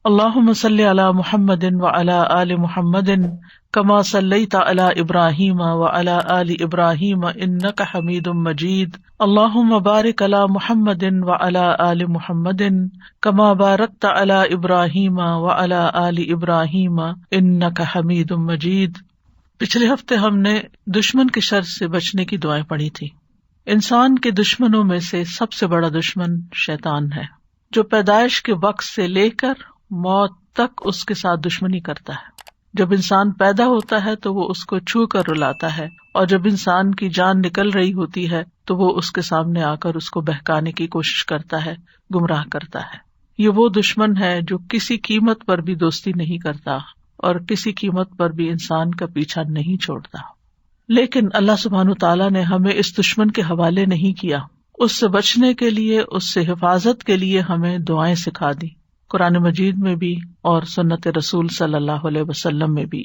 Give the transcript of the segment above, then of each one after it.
اللهم صل على محمد وعلى آل محمد كما صليت على إبراهيم وعلى آل إبراهيم إنك حميد مجيد اللهم بارك على محمد وعلى آل محمد كما باركت على إبراهيم وعلى آل إبراهيم إنك حميد مجيد۔ پچھلے ہفتے ہم نے دشمن کے شر سے بچنے کی دعائیں پڑھی تھی۔ انسان کے دشمنوں میں سے سب سے بڑا دشمن شیطان ہے، جو پیدائش کے وقت سے لے کر موت تک اس کے ساتھ دشمنی کرتا ہے۔ جب انسان پیدا ہوتا ہے تو وہ اس کو چھو کر رلاتا ہے، اور جب انسان کی جان نکل رہی ہوتی ہے تو وہ اس کے سامنے آ کر اس کو بہکانے کی کوشش کرتا ہے، گمراہ کرتا ہے۔ یہ وہ دشمن ہے جو کسی قیمت پر بھی دوستی نہیں کرتا اور کسی قیمت پر بھی انسان کا پیچھا نہیں چھوڑتا۔ لیکن اللہ سبحانہ تعالیٰ نے ہمیں اس دشمن کے حوالے نہیں کیا، اس سے بچنے کے لیے، اس سے حفاظت کے لیے ہمیں دعائیں سکھا دی، قرآن مجید میں بھی اور سنت رسول صلی اللہ علیہ وسلم میں بھی۔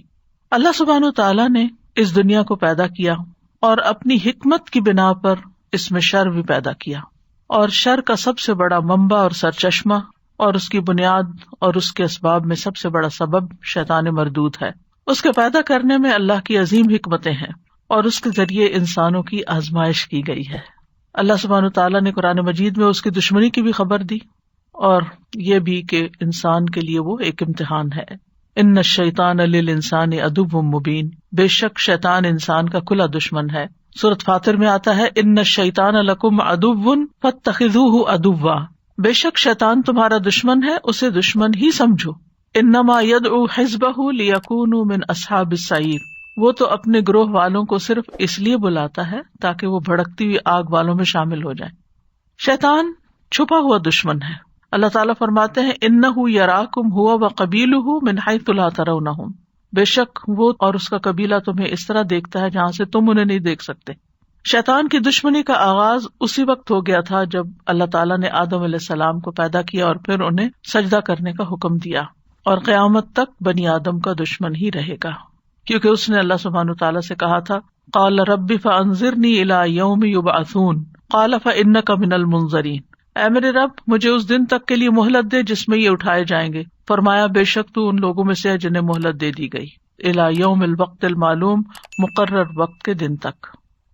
اللہ سبحانہ تعالیٰ نے اس دنیا کو پیدا کیا اور اپنی حکمت کی بنا پر اس میں شر بھی پیدا کیا، اور شر کا سب سے بڑا منبع اور سرچشمہ اور اس کی بنیاد اور اس کے اسباب میں سب سے بڑا سبب شیطان مردود ہے۔ اس کے پیدا کرنے میں اللہ کی عظیم حکمتیں ہیں اور اس کے ذریعے انسانوں کی آزمائش کی گئی ہے۔ اللہ سبحانہ تعالیٰ نے قرآن مجید میں اس کی دشمنی کی بھی خبر دی، اور یہ بھی کہ انسان کے لیے وہ ایک امتحان ہے۔ ان الشیطان للانسان عدو مبین، بے شک شیطان انسان کا کھلا دشمن ہے۔ سورۃ فاطر میں آتا ہے ان الشیطان لکم عدو فاتخذوہ عدوا، بے شک شیطان تمہارا دشمن ہے، اسے دشمن ہی سمجھو۔ انما یدعو حزبہ لیکونوا من اصحاب السعیر، وہ تو اپنے گروہ والوں کو صرف اس لیے بلاتا ہے تاکہ وہ بھڑکتی ہوئی آگ والوں میں شامل ہو جائیں۔ شیطان چھپا ہوا دشمن ہے۔ اللہ تعالیٰ فرماتے ہیں انہ یراکم ہوا وقبیلہ من حیث لا ترونہم، بے شک وہ اور اس کا قبیلہ تمہیں اس طرح دیکھتا ہے جہاں سے تم انہیں نہیں دیکھ سکتے۔ شیطان کی دشمنی کا آغاز اسی وقت ہو گیا تھا جب اللہ تعالیٰ نے آدم علیہ السلام کو پیدا کیا اور پھر انہیں سجدہ کرنے کا حکم دیا، اور قیامت تک بنی آدم کا دشمن ہی رہے گا، کیونکہ اس نے اللہ سبحانہ تعالیٰ سے کہا تھا قال رب فانظرنی الی یوم یبعثون قال فانک من المنظرین، اے میرے رب مجھے اس دن تک کے لیے مہلت دے جس میں یہ اٹھائے جائیں گے۔ فرمایا بے شک تو ان لوگوں میں سے ہے جنہیں مہلت دے دی گئی، الی یوم الوقت المعلوم، مقرر وقت کے دن تک۔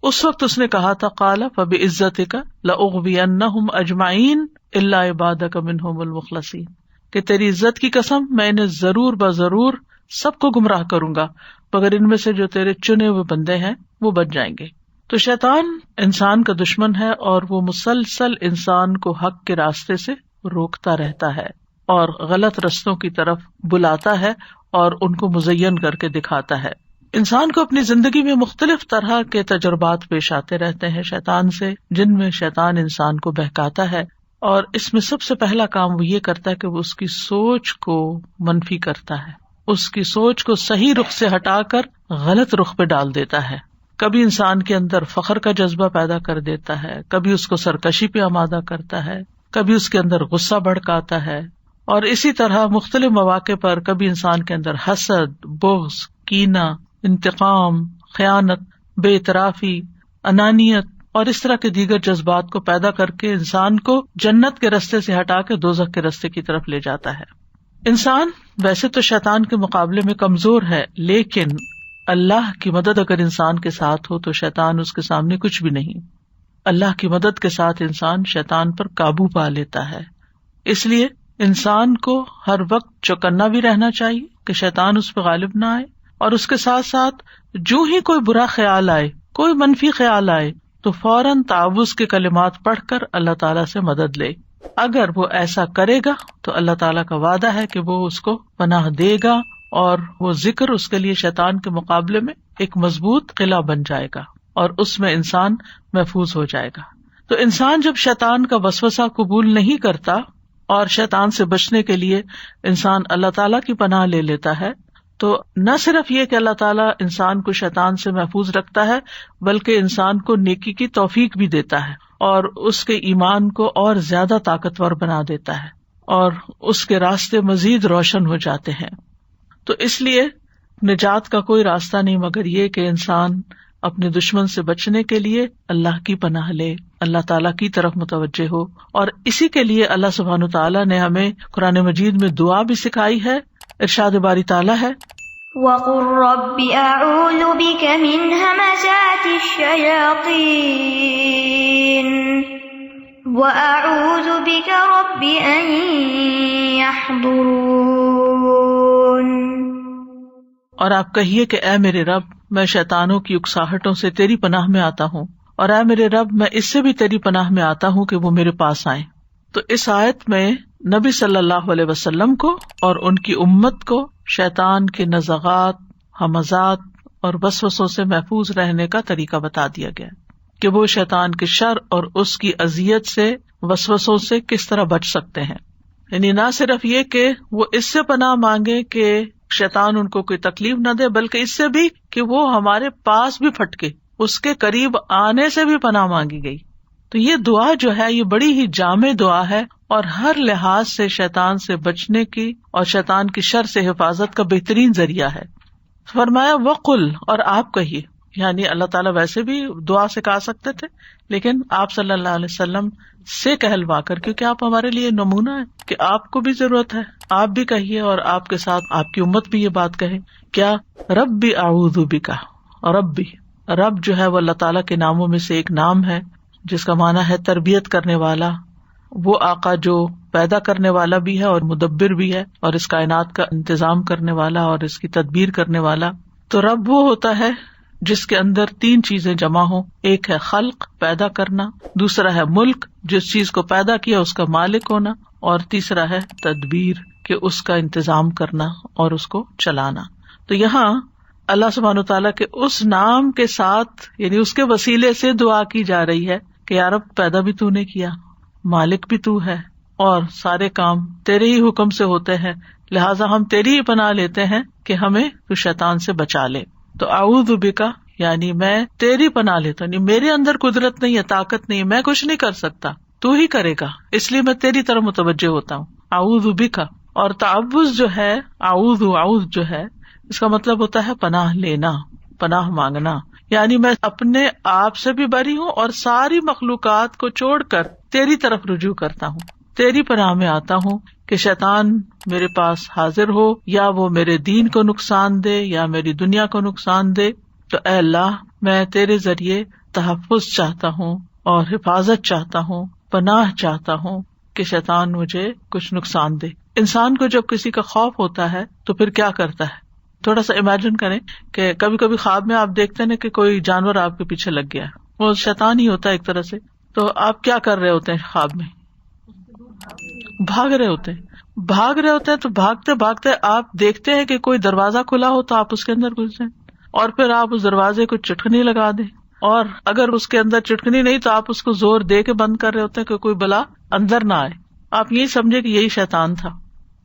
اس وقت اس نے کہا تھا قال فبعزتک لاغوینہم اجمعین الا عبادک منہم المخلصین، کہ تیری عزت کی قسم میں انہیں ضرور بضرور سب کو گمراہ کروں گا مگر ان میں سے جو تیرے چنے ہوئے بندے ہیں وہ بچ جائیں گے۔ تو شیطان انسان کا دشمن ہے اور وہ مسلسل انسان کو حق کے راستے سے روکتا رہتا ہے اور غلط رستوں کی طرف بلاتا ہے اور ان کو مزین کر کے دکھاتا ہے۔ انسان کو اپنی زندگی میں مختلف طرح کے تجربات پیش آتے رہتے ہیں شیطان سے، جن میں شیطان انسان کو بہکاتا ہے، اور اس میں سب سے پہلا کام وہ یہ کرتا ہے کہ وہ اس کی سوچ کو منفی کرتا ہے، اس کی سوچ کو صحیح رخ سے ہٹا کر غلط رخ پہ ڈال دیتا ہے۔ کبھی انسان کے اندر فخر کا جذبہ پیدا کر دیتا ہے، کبھی اس کو سرکشی پہ آمادہ کرتا ہے، کبھی اس کے اندر غصہ بھڑکاتا ہے، اور اسی طرح مختلف مواقع پر کبھی انسان کے اندر حسد، بغض، کینہ، انتقام، خیانت، بے اعترافی، انانیت اور اس طرح کے دیگر جذبات کو پیدا کر کے انسان کو جنت کے راستے سے ہٹا کے دوزخ کے راستے کی طرف لے جاتا ہے۔ انسان ویسے تو شیطان کے مقابلے میں کمزور ہے، لیکن اللہ کی مدد اگر انسان کے ساتھ ہو تو شیطان اس کے سامنے کچھ بھی نہیں۔ اللہ کی مدد کے ساتھ انسان شیطان پر قابو پا لیتا ہے۔ اس لیے انسان کو ہر وقت چوکنا بھی رہنا چاہیے کہ شیطان اس پہ غالب نہ آئے، اور اس کے ساتھ ساتھ جو ہی کوئی برا خیال آئے، کوئی منفی خیال آئے تو فوراً تعوذ کے کلمات پڑھ کر اللہ تعالیٰ سے مدد لے۔ اگر وہ ایسا کرے گا تو اللہ تعالیٰ کا وعدہ ہے کہ وہ اس کو پناہ دے گا، اور وہ ذکر اس کے لیے شیطان کے مقابلے میں ایک مضبوط قلعہ بن جائے گا، اور اس میں انسان محفوظ ہو جائے گا۔ تو انسان جب شیطان کا وسوسہ قبول نہیں کرتا اور شیطان سے بچنے کے لیے انسان اللہ تعالیٰ کی پناہ لے لیتا ہے، تو نہ صرف یہ کہ اللہ تعالیٰ انسان کو شیطان سے محفوظ رکھتا ہے، بلکہ انسان کو نیکی کی توفیق بھی دیتا ہے اور اس کے ایمان کو اور زیادہ طاقتور بنا دیتا ہے، اور اس کے راستے مزید روشن ہو جاتے ہیں۔ تو اس لیے نجات کا کوئی راستہ نہیں مگر یہ کہ انسان اپنے دشمن سے بچنے کے لیے اللہ کی پناہ لے، اللہ تعالیٰ کی طرف متوجہ ہو. اور اسی کے لیے اللہ سبحانہ تعالیٰ نے ہمیں قرآن مجید میں دعا بھی سکھائی ہے. ارشاد باری تعالیٰ ہے وَقُلْ رَبِّ أَعُوذُ بِكَ مِنْ هَمَزَاتِ الشَّيَاطِينِ وَأَعُوذُ بِكَ رَبِّ أَنْ يَحْضُرُونِ. اور آپ کہیے کہ اے میرے رب، میں شیطانوں کی اکساہٹوں سے تیری پناہ میں آتا ہوں، اور اے میرے رب میں اس سے بھی تیری پناہ میں آتا ہوں کہ وہ میرے پاس آئیں. تو اس آیت میں نبی صلی اللہ علیہ وسلم کو اور ان کی امت کو شیطان کے نزغات، ہمزات اور وسوسوں سے محفوظ رہنے کا طریقہ بتا دیا گیا کہ وہ شیطان کے شر اور اس کی اذیت سے، وسوسوں سے کس طرح بچ سکتے ہیں. یعنی نہ صرف یہ کہ وہ اس سے پناہ مانگے کہ شیطان ان کو کوئی تکلیف نہ دے، بلکہ اس سے بھی کہ وہ ہمارے پاس بھی پھٹکے، اس کے قریب آنے سے بھی پناہ مانگی گئی. تو یہ دعا جو ہے یہ بڑی ہی جامع دعا ہے اور ہر لحاظ سے شیطان سے بچنے کی اور شیطان کی شر سے حفاظت کا بہترین ذریعہ ہے. فرمایا وقل، اور آپ کہیے. یعنی اللہ تعالیٰ ویسے بھی دعا سکھا سکتے تھے، لیکن آپ صلی اللہ علیہ وسلم سے کہلوا کر، کیونکہ آپ ہمارے لیے نمونہ ہے کہ آپ کو بھی ضرورت ہے، آپ بھی کہیے اور آپ کے ساتھ آپ کی امت بھی یہ بات کہے. کیا؟ ربی اعوذ بک. ربی، رب جو ہے وہ اللہ تعالیٰ کے ناموں میں سے ایک نام ہے جس کا معنی ہے تربیت کرنے والا، وہ آقا جو پیدا کرنے والا بھی ہے اور مدبر بھی ہے اور اس کائنات کا انتظام کرنے والا اور اس کی تدبیر کرنے والا. تو رب وہ ہوتا ہے جس کے اندر تین چیزیں جمع ہوں. ایک ہے خلق، پیدا کرنا، دوسرا ہے ملک، جس چیز کو پیدا کیا اس کا مالک ہونا، اور تیسرا ہے تدبیر، کہ اس کا انتظام کرنا اور اس کو چلانا. تو یہاں اللہ سبحانہ وتعالیٰ کے اس نام کے ساتھ، یعنی اس کے وسیلے سے دعا کی جا رہی ہے کہ یا رب پیدا بھی تو نے کیا، مالک بھی تو ہے، اور سارے کام تیرے ہی حکم سے ہوتے ہیں، لہٰذا ہم تیری ہی پناہ لیتے ہیں کہ ہمیں تو شیطان سے بچا لے. تو اعوذ بکا یعنی میں تیری پناہ لیتا ہوں، یعنی میرے اندر قدرت نہیں ہے، طاقت نہیں ہے، میں کچھ نہیں کر سکتا، تو ہی کرے گا، اس لیے میں تیری طرف متوجہ ہوتا ہوں. اعوذ بکا. اور تعوذ جو ہے، اعوذ جو ہے اس کا مطلب ہوتا ہے پناہ لینا، پناہ مانگنا. یعنی میں اپنے آپ سے بھی بری ہوں اور ساری مخلوقات کو چھوڑ کر تیری طرف رجوع کرتا ہوں، تیری پناہ میں آتا ہوں کہ شیطان میرے پاس حاضر ہو، یا وہ میرے دین کو نقصان دے یا میری دنیا کو نقصان دے. تو اے اللہ میں تیرے ذریعے تحفظ چاہتا ہوں اور حفاظت چاہتا ہوں، پناہ چاہتا ہوں کہ شیطان مجھے کچھ نقصان دے. انسان کو جب کسی کا خوف ہوتا ہے تو پھر کیا کرتا ہے؟ تھوڑا سا امیجن کریں کہ کبھی کبھی خواب میں آپ دیکھتے ہیں کہ کوئی جانور آپ کے پیچھے لگ گیا، وہ شیطان ہی ہوتا ہے ایک طرح سے. تو آپ کیا کر رہے ہوتے ہیں خواب میں؟ بھاگ رہے ہوتے ہیں تو بھاگتے بھاگتے آپ دیکھتے ہیں کہ کوئی دروازہ کھلا ہو تو آپ اس کے اندر گھس جائیں، اور پھر آپ اس دروازے کو چٹکنی لگا دیں، اور اگر اس کے اندر چٹکنی نہیں تو آپ اس کو زور دے کے بند کر رہے ہوتے ہیں کہ کوئی بلا اندر نہ آئے. آپ یہی سمجھے کہ یہی شیطان تھا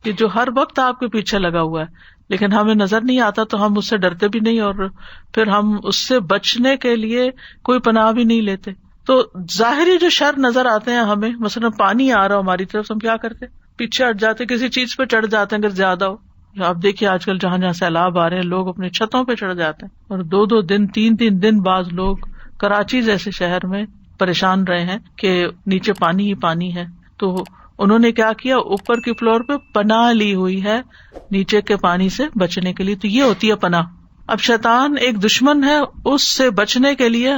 کہ جو ہر وقت آپ کے پیچھے لگا ہوا ہے، لیکن ہمیں نظر نہیں آتا تو ہم اس سے ڈرتے بھی نہیں، اور پھر ہم اس سے بچنے کے لیے کوئی پناہ بھی نہیں لیتے. تو ظاہری جو شر نظر آتے ہیں ہمیں، مثلا پانی آ رہا ہو ہماری طرف، ہم کیا کرتے ہیں؟ پیچھے ہٹ جاتے، کسی چیز پہ چڑھ جاتے ہیں اگر زیادہ ہو. آپ دیکھیے آج کل جہاں جہاں سیلاب آ رہے ہیں، لوگ اپنے چھتوں پہ چڑھ جاتے ہیں، اور 2 دن 3 دن بعض لوگ کراچی جیسے شہر میں پریشان رہے ہیں کہ نیچے پانی ہی پانی ہے. تو انہوں نے کیا کیا؟ اوپر کی فلور پہ پناہ لی ہوئی ہے نیچے کے پانی سے بچنے کے لیے. تو یہ ہوتی ہے پناہ. اب شیطان ایک دشمن ہے، اس سے بچنے کے لیے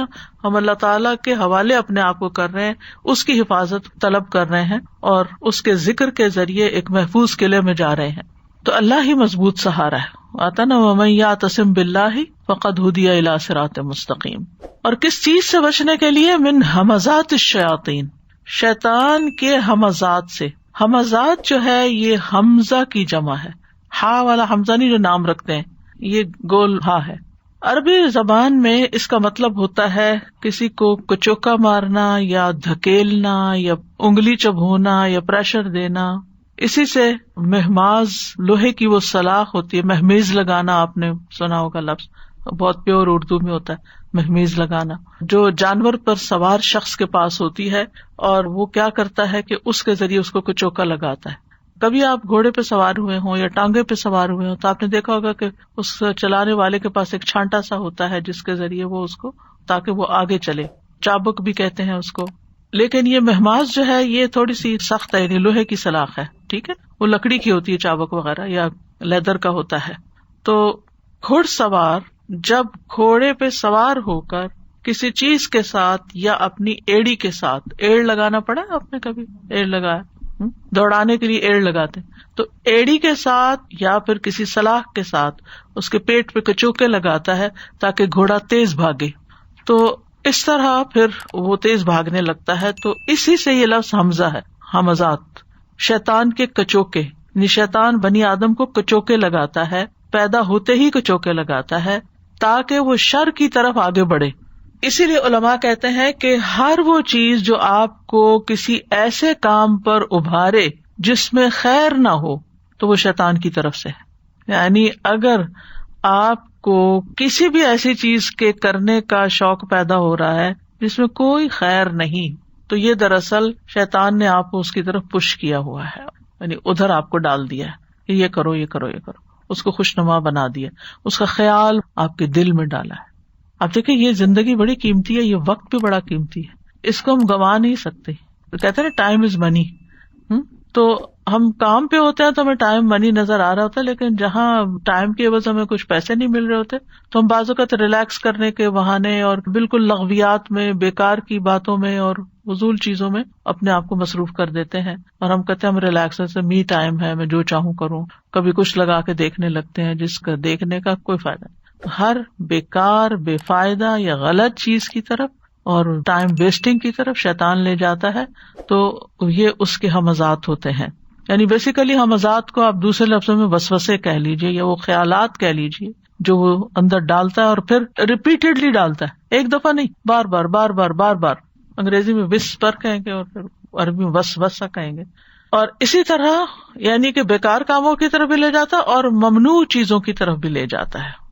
ہم اللہ تعالیٰ کے حوالے اپنے آپ کو کر رہے ہیں، اس کی حفاظت طلب کر رہے ہیں اور اس کے ذکر کے ذریعے ایک محفوظ قلعے میں جا رہے ہیں. تو اللہ ہی مضبوط سہارا ہے. آتا نا وَمَن يَعْتَصِم بِاللَّهِ فَقَدْ هُدِيَ إِلَىٰ صِرَاطٍ مُسْتَقِيمٍ. اور کس چیز سے بچنے کے لیے؟ من ہمزات الشیاطین، شیطان کے ہمزات سے. ہمزات جو ہے یہ حمزہ کی جمع ہے، ہا والا حمزہ نہیں جو نام رکھتے ہیں، یہ گول ہا ہے. عربی زبان میں اس کا مطلب ہوتا ہے کسی کو کچوکا مارنا یا دھکیلنا یا انگلی چبھونا یا پریشر دینا. اسی سے مہماز، لوہے کی وہ سلاخ ہوتی ہے، مہمیز لگانا، آپ نے سنا ہوگا لفظ، بہت پیور اردو میں ہوتا ہے مہمیز لگانا، جو جانور پر سوار شخص کے پاس ہوتی ہے اور وہ کیا کرتا ہے کہ اس کے ذریعے اس کو کچوکا لگاتا ہے. کبھی آپ گھوڑے پہ سوار ہوئے ہوں یا ٹانگے پہ سوار ہوئے ہوں تو آپ نے دیکھا ہوگا کہ اس چلانے والے کے پاس ایک چھانٹا سا ہوتا ہے جس کے ذریعے وہ اس کو تاکہ وہ آگے چلے، چابک بھی کہتے ہیں اس کو. لیکن یہ مہماز جو ہے یہ تھوڑی سی سخت ہے، یعنی لوہے کی سلاخ ہے، ٹھیک ہے، وہ لکڑی کی ہوتی ہے چابک وغیرہ یا لیدر کا ہوتا ہے. تو گھڑ سوار جب گھوڑے پہ سوار ہو کر کسی چیز کے ساتھ یا اپنی ایڑی کے ساتھ، ایڑ لگانا پڑا آپ نے کبھی ایڑ لگایا؟ دوڑانے کے لیے ایڑ لگاتے، تو ایڑی کے ساتھ یا پھر کسی سلاخ کے ساتھ اس کے پیٹ پہ کچوکے لگاتا ہے تاکہ گھوڑا تیز بھاگے. تو اس طرح پھر وہ تیز بھاگنے لگتا ہے. تو اسی سے یہ لفظ حمزہ ہے، حمزات، شیطان کے کچوکے. یعنی شیطان بنی آدم کو کچوکے لگاتا ہے، پیدا ہوتے ہی کچوکے لگاتا ہے تاکہ وہ شر کی طرف آگے بڑھے. اسی لیے علماء کہتے ہیں کہ ہر وہ چیز جو آپ کو کسی ایسے کام پر ابھارے جس میں خیر نہ ہو تو وہ شیطان کی طرف سے ہے. یعنی اگر آپ کو کسی بھی ایسی چیز کے کرنے کا شوق پیدا ہو رہا ہے جس میں کوئی خیر نہیں تو یہ دراصل شیطان نے آپ کو اس کی طرف پش کیا ہوا ہے، یعنی ادھر آپ کو ڈال دیا ہے کہ یہ کرو یہ کرو یہ کرو، اس کو خوشنما بنا دیا، اس کا خیال آپ کے دل میں ڈالا ہے. آپ دیکھیں یہ زندگی بڑی قیمتی ہے، یہ وقت بھی بڑا قیمتی ہے، اس کو ہم گنوا نہیں سکتے. کہتے ہیں نا ٹائم از منی. تو ہم کام پہ ہوتے ہیں تو ہمیں ٹائم منی نظر آ رہا ہوتا ہے، لیکن جہاں ٹائم کی عوض ہمیں کچھ پیسے نہیں مل رہے ہوتے تو ہم بعض اوقات ریلیکس کرنے کے بہانے اور بالکل لغویات میں، بیکار کی باتوں میں اور فضول چیزوں میں اپنے آپ کو مصروف کر دیتے ہیں. اور ہم کہتے ہیں ہم ریلیکس سے می ٹائم ہے، میں جو چاہوں کروں. کبھی کچھ لگا کے دیکھنے لگتے ہیں جس کا دیکھنے کا کوئی فائدہ نہیں. ہر بیکار، بے فائدہ یا غلط چیز کی طرف اور ٹائم ویسٹنگ کی طرف شیطان لے جاتا ہے. تو یہ اس کے ہمزات ہوتے ہیں. یعنی بیسیکلی ہمزات کو آپ دوسرے لفظوں میں وسوسے کہہ لیجیے یا وہ خیالات کہہ لیجیے جو وہ اندر ڈالتا ہے اور پھر ریپیٹڈلی ڈالتا ہے، ایک دفعہ نہیں، بار بار بار بار بار بار. انگریزی میں وسپر کہیں گے اور پھر عربی میں وسوسہ کہیں گے. اور اسی طرح یعنی کہ بیکار کاموں کی طرف بھی لے جاتا ہے اور ممنوع چیزوں کی طرف بھی لے جاتا ہے.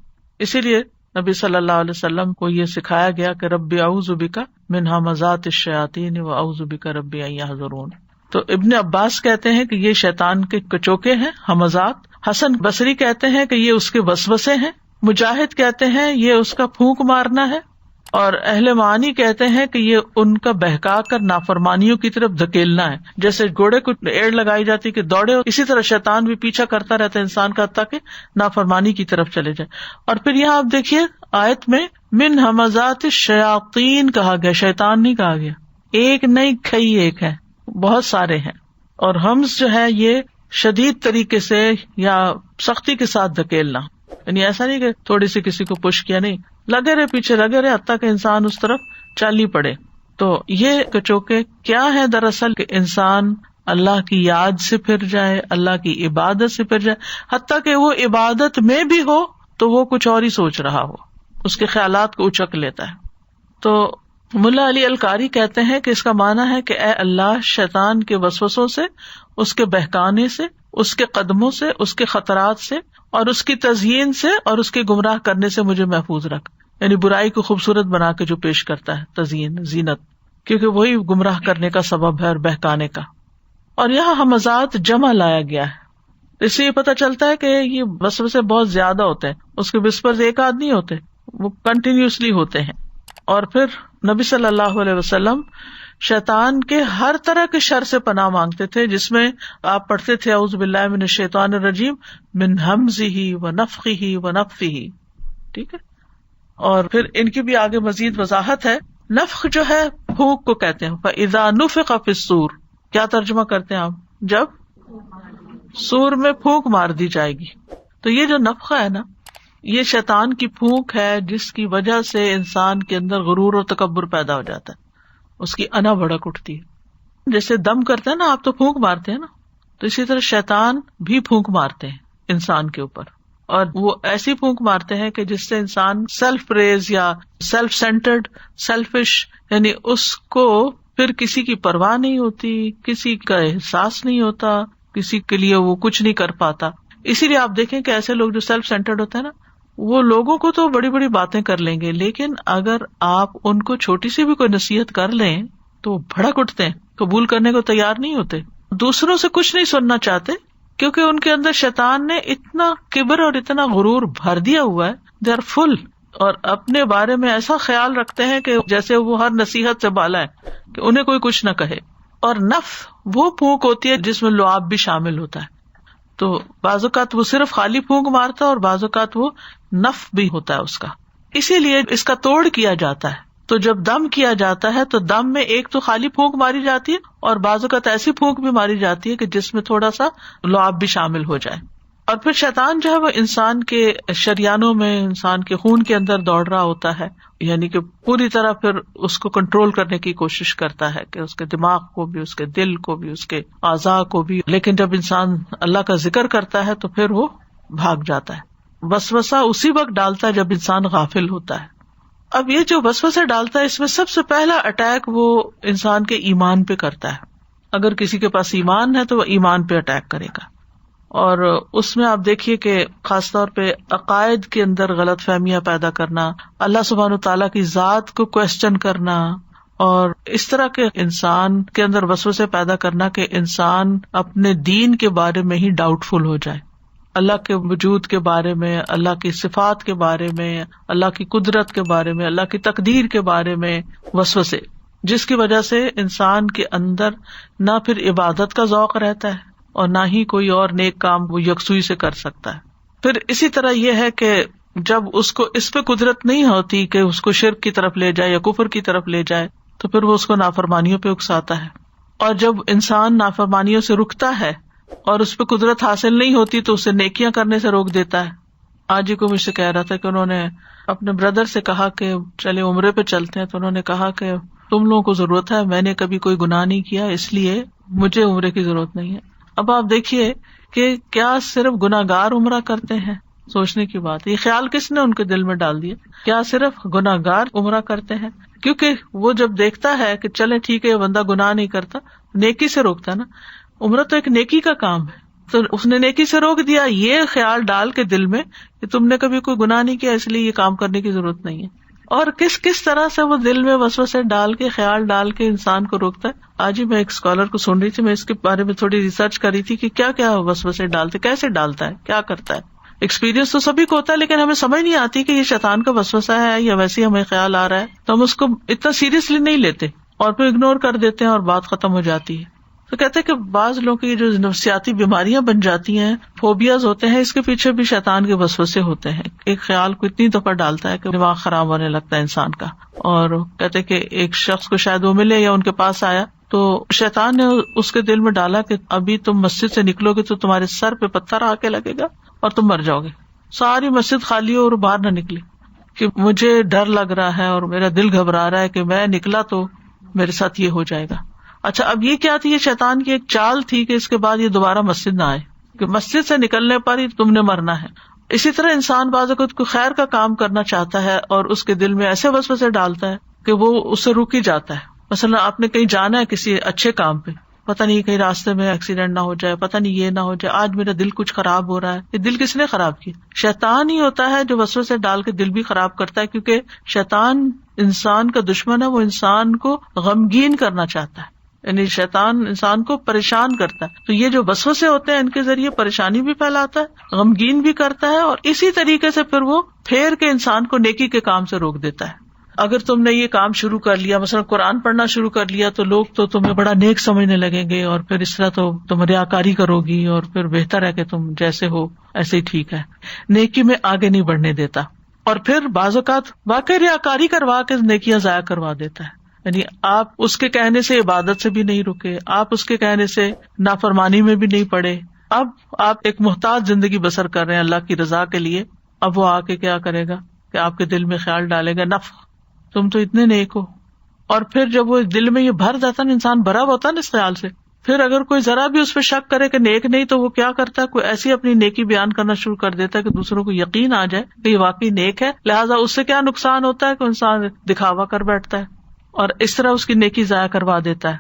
اسی لیے نبی صلی اللہ علیہ وسلم کو یہ سکھایا گیا کہ ربی اعوذ بک من ھمزات الشیاطین واعوذ بک ربی ان یحضرون. تو ابن عباس کہتے ہیں کہ یہ شیطان کے کچوکے ہیں، ہمزات. حسن بصری کہتے ہیں کہ یہ اس کے وسوسے ہیں. مجاہد کہتے ہیں یہ اس کا پھونک مارنا ہے. اور اہل معانی کہتے ہیں کہ یہ ان کا بہکا کر نافرمانیوں کی طرف دھکیلنا ہے. جیسے گھوڑے کو ایڑ لگائی جاتی کہ دوڑے، اسی طرح شیطان بھی پیچھا کرتا رہتا ہے انسان کا تاکہ نافرمانی کی طرف چلے جائے. اور پھر یہاں آپ دیکھیے آیت میں من ھمزات الشیاطین کہا گیا، شیطان نہیں کہا گیا. ایک نہیں کئی ایک ہے، بہت سارے ہیں. اور ہمز جو ہے یہ شدید طریقے سے یا سختی کے ساتھ دھکیلنا، یعنی ایسا نہیں کہ تھوڑی سی کسی کو پش کیا، نہیں، لگے رہے پیچھے لگے رہے حتیٰ کہ انسان اس طرف چل ہی پڑے. تو یہ کچوکے کیا ہے دراصل کہ انسان اللہ کی یاد سے پھر جائے، اللہ کی عبادت سے پھر جائے، حتیٰ کہ وہ عبادت میں بھی ہو تو وہ کچھ اور ہی سوچ رہا ہو، اس کے خیالات کو اچک لیتا ہے. تو ملا علی القاری کہتے ہیں کہ اس کا معنی ہے کہ اے اللہ، شیطان کے وسوسوں سے، اس کے بہکانے سے، اس کے قدموں سے، اس کے خطرات سے اور اس کی تزیین سے اور اس کے گمراہ کرنے سے مجھے محفوظ رکھ. یعنی برائی کو خوبصورت بنا کے جو پیش کرتا ہے، تزیین، زینت، کیونکہ وہی گمراہ کرنے کا سبب ہے اور بہکانے کا. اور یہاں ہمزات جمع لایا گیا ہے، اس سے یہ پتہ چلتا ہے کہ یہ وسوسے بہت زیادہ ہوتے ہیں. اس کے وسپرز ایک آدھ نہیں ہوتے، وہ کنٹینیوسلی ہوتے ہیں. اور پھر نبی صلی اللہ علیہ وسلم شیطان کے ہر طرح کے شر سے پناہ مانگتے تھے، جس میں آپ پڑھتے تھے اعوذ باللہ من الشیطان الرجیم من ھمزہ ونفخہ ونفثہ. ٹھیک ہے. اور پھر ان کی بھی آگے مزید وضاحت ہے. نفخ جو ہے پھونک کو کہتے ہیں. فاذا نفخ فی الصور، کیا ترجمہ کرتے ہیں آپ؟ جب سور میں پھونک مار دی جائے گی. تو یہ جو نفخہ ہے نا، یہ شیطان کی پھونک ہے جس کی وجہ سے انسان کے اندر غرور اور تکبر پیدا ہو جاتا ہے، اس کی انا بھڑک اٹھتی ہے. جیسے دم کرتے ہیں نا آپ، تو پھونک مارتے ہیں نا، تو اسی طرح شیطان بھی پھونک مارتے ہیں انسان کے اوپر. اور وہ ایسی پھونک مارتے ہیں کہ جس سے انسان سیلف پریز یا سیلف سینٹرڈ، سیلفش، یعنی اس کو پھر کسی کی پرواہ نہیں ہوتی، کسی کا احساس نہیں ہوتا، کسی کے لیے وہ کچھ نہیں کر پاتا. اسی لیے آپ دیکھیں کہ ایسے لوگ جو سیلف سینٹرڈ ہوتے ہیں نا، وہ لوگوں کو تو بڑی بڑی باتیں کر لیں گے، لیکن اگر آپ ان کو چھوٹی سی بھی کوئی نصیحت کر لیں تو وہ بھڑک اٹھتے ہیں، قبول کرنے کو تیار نہیں ہوتے. دوسروں سے کچھ نہیں سننا چاہتے کیونکہ ان کے اندر شیطان نے اتنا کبر اور اتنا غرور بھر دیا ہوا ہے. دے آر فل، اور اپنے بارے میں ایسا خیال رکھتے ہیں کہ جیسے وہ ہر نصیحت سے بالا ہے کہ انہیں کوئی کچھ نہ کہے. اور نف وہ پھونک ہوتی ہے جس میں لعاب بھی شامل ہوتا ہے. تو بعض اوقات وہ صرف خالی پھونک مارتا ہے اور بعض اوقات وہ نف بھی ہوتا ہے اس کا. اسی لیے اس کا توڑ کیا جاتا ہے. تو جب دم کیا جاتا ہے تو دم میں ایک تو خالی پھونک ماری جاتی ہے اور بعض اوقات ایسی پھونک بھی ماری جاتی ہے کہ جس میں تھوڑا سا لعاب بھی شامل ہو جائے. اور پھر شیطان جو ہے وہ انسان کے شریانوں میں، انسان کے خون کے اندر دوڑ رہا ہوتا ہے، یعنی کہ پوری طرح پھر اس کو کنٹرول کرنے کی کوشش کرتا ہے کہ اس کے دماغ کو بھی، اس کے دل کو بھی، اس کے اعضاء کو بھی. لیکن جب انسان اللہ کا ذکر کرتا ہے تو پھر وہ بھاگ جاتا ہے. وسوسہ اسی وقت ڈالتا ہے جب انسان غافل ہوتا ہے. اب یہ جو وسوسہ ڈالتا ہے اس میں سب سے پہلا اٹیک وہ انسان کے ایمان پہ کرتا ہے. اگر کسی کے پاس ایمان ہے تو وہ ایمان پہ اٹیک کرے گا. اور اس میں آپ دیکھیے کہ خاص طور پہ عقائد کے اندر غلط فہمیاں پیدا کرنا، اللہ سبحانہ تعالیٰ کی ذات کو کوسچن کرنا، اور اس طرح کے انسان کے اندر وسوسے پیدا کرنا کہ انسان اپنے دین کے بارے میں ہی ڈاؤٹ فل ہو جائے، اللہ کے وجود کے بارے میں، اللہ کی صفات کے بارے میں، اللہ کی قدرت کے بارے میں، اللہ کی تقدیر کے بارے میں وسوسے، جس کی وجہ سے انسان کے اندر نہ پھر عبادت کا ذوق رہتا ہے اور نہ ہی کوئی اور نیک کام وہ یکسوئی سے کر سکتا ہے. پھر اسی طرح یہ ہے کہ جب اس کو اس پہ قدرت نہیں ہوتی کہ اس کو شرک کی طرف لے جائے یا کفر کی طرف لے جائے تو پھر وہ اس کو نافرمانیوں پہ اکساتا ہے. اور جب انسان نافرمانیوں سے رکتا ہے اور اس پہ قدرت حاصل نہیں ہوتی تو اسے نیکیاں کرنے سے روک دیتا ہے. آج ہی کو مجھ سے کہہ رہا تھا کہ انہوں نے اپنے بردر سے کہا کہ چلے عمرے پہ چلتے ہیں، تو انہوں نے کہا کہ تم لوگوں کو ضرورت ہے، میں نے کبھی کوئی گناہ نہیں کیا اس لیے مجھے عمرے کی ضرورت نہیں ہے. اب آپ دیکھیے کہ کیا صرف گناہگار عمرہ کرتے ہیں؟ سوچنے کی بات. یہ خیال کس نے ان کے دل میں ڈال دیا؟ کیا صرف گناہگار عمرہ کرتے ہیں؟ کیونکہ وہ جب دیکھتا ہے کہ چلے ٹھیک ہے یہ بندہ گناہ نہیں کرتا، نیکی سے روکتا نا. عمرہ تو ایک نیکی کا کام ہے، تو اس نے نیکی سے روک دیا یہ خیال ڈال کے دل میں کہ تم نے کبھی کوئی گناہ نہیں کیا اس لیے یہ کام کرنے کی ضرورت نہیں ہے. اور کس طرح سے وہ دل میں وسوسے ڈال کے، خیال ڈال کے انسان کو روکتا ہے. آج ہی میں ایک اسکالر کو سن رہی تھی، میں اس کے بارے میں تھوڑی ریسرچ کر رہی تھی کہ کیا کیا وسوسے ڈالتے، کیسے ڈالتا ہے، کیا کرتا ہے. ایکسپیرینس تو سبھی کو ہوتا ہے لیکن ہمیں سمجھ نہیں آتی کہ یہ شیطان کا وسوسہ ہے یا ویسے ہی ہمیں خیال آ رہا ہے، تو ہم اس کو اتنا سیریسلی نہیں لیتے اور پھر اگنور کر دیتے ہیں اور بات ختم ہو جاتی ہے. تو کہتے ہیں کہ بعض لوگوں کی جو نفسیاتی بیماریاں بن جاتی ہیں، فوبیاز ہوتے ہیں، اس کے پیچھے بھی شیطان کے وسوسے ہوتے ہیں. ایک خیال کو اتنی دفعہ ڈالتا ہے کہ دماغ خراب ہونے لگتا ہے انسان کا. اور کہتے ہیں کہ ایک شخص کو شاید وہ ملے یا ان کے پاس آیا تو شیطان نے اس کے دل میں ڈالا کہ ابھی تم مسجد سے نکلو گے تو تمہارے سر پہ پتھر آ کے لگے گا اور تم مر جاؤ گے. ساری مسجد خالی ہو اور باہر نہ نکلی کہ مجھے ڈر لگ رہا ہے اور میرا دل گھبرا رہا ہے کہ میں نکلا تو میرے ساتھ یہ ہو جائے گا. اچھا اب یہ کیا تھی؟ یہ شیطان کی ایک چال تھی کہ اس کے بعد یہ دوبارہ مسجد نہ آئے، کہ مسجد سے نکلنے پر ہی تم نے مرنا ہے. اسی طرح انسان بعض اوقات کوئی خیر کا کام کرنا چاہتا ہے اور اس کے دل میں ایسے وسوسے ڈالتا ہے کہ وہ اس سے رک ہی جاتا ہے. مثلا آپ نے کہیں جانا ہے کسی اچھے کام پہ، پتہ نہیں کہیں راستے میں ایکسیڈنٹ نہ ہو جائے، پتہ نہیں یہ نہ ہو جائے، آج میرا دل کچھ خراب ہو رہا ہے. یہ دل کس نے خراب کیا؟ شیطان ہی ہوتا ہے جو وسوسے ڈال کے دل بھی خراب کرتا ہے، کیونکہ شیطان انسان کا دشمن ہے. وہ انسان کو غمگین کرنا چاہتا ہے، یعنی شیطان انسان کو پریشان کرتا ہے. تو یہ جو وسوسے ہوتے ہیں ان کے ذریعے پریشانی بھی پھیلاتا ہے، غمگین بھی کرتا ہے، اور اسی طریقے سے پھر وہ پھیر کے انسان کو نیکی کے کام سے روک دیتا ہے. اگر تم نے یہ کام شروع کر لیا، مثلا قرآن پڑھنا شروع کر لیا، تو لوگ تو تمہیں بڑا نیک سمجھنے لگیں گے اور پھر اس طرح تو تم ریاکاری کرو گی اور پھر بہتر ہے کہ تم جیسے ہو ایسے ہی ٹھیک ہے. نیکی میں آگے نہیں بڑھنے دیتا اور پھر بعض اوقات واقعی ریاکاری کروا کے نیکیاں ضائع کروا دیتا ہے. یعنی آپ اس کے کہنے سے عبادت سے بھی نہیں رکے، آپ اس کے کہنے سے نافرمانی میں بھی نہیں پڑے. اب آپ ایک محتاط زندگی بسر کر رہے ہیں اللہ کی رضا کے لیے. اب وہ آ کے کیا کرے گا کہ آپ کے دل میں خیال ڈالے گا نفخ، تم تو اتنے نیک ہو. اور پھر جب وہ دل میں یہ بھر جاتا نا، انسان بھرا ہوتا نا اس خیال سے، پھر اگر کوئی ذرا بھی اس پہ شک کرے کہ نیک نہیں تو وہ کیا کرتا ہے، کوئی ایسی اپنی نیکی بیان کرنا شروع کر دیتا ہے کہ دوسروں کو یقین آ جائے کہ یہ واقعی نیک ہے. لہٰذا اس سے کیا نقصان ہوتا ہے کہ انسان دکھاوا کر بیٹھتا ہے اور اس طرح اس کی نیکی ضائع کروا دیتا ہے.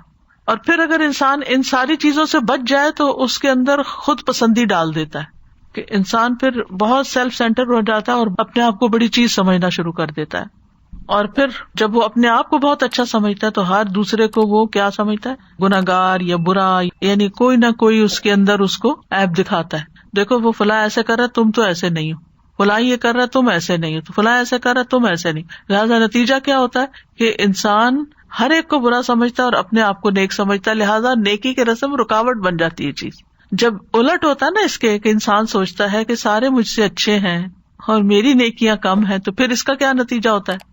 اور پھر اگر انسان ان ساری چیزوں سے بچ جائے تو اس کے اندر خود پسندی ڈال دیتا ہے کہ انسان پھر بہت سیلف سینٹر ہو جاتا ہے اور اپنے آپ کو بڑی چیز سمجھنا شروع کر دیتا ہے. اور پھر جب وہ اپنے آپ کو بہت اچھا سمجھتا ہے تو ہر دوسرے کو وہ کیا سمجھتا ہے؟ گناہگار یا برا، یعنی کوئی نہ کوئی اس کے اندر اس کو عیب دکھاتا ہے. دیکھو وہ فلاں ایسے کر رہا ہے، تم تو ایسے نہیں ہو، فلاں یہ کر رہا ہے تم ایسے نہیں ہو، تو فلاں ایسے کر رہا ہے تم ایسے نہیں. لہٰذا نتیجہ کیا ہوتا ہے کہ انسان ہر ایک کو برا سمجھتا ہے اور اپنے آپ کو نیک سمجھتا ہے، لہٰذا نیکی کے رسم رکاوٹ بن جاتی ہے چیز. جب الٹ ہوتا ہے نا اس کے، کہ انسان سوچتا ہے کہ سارے مجھ سے اچھے ہیں اور میری نیکیاں کم ہیں، تو پھر اس کا کیا نتیجہ ہوتا ہے؟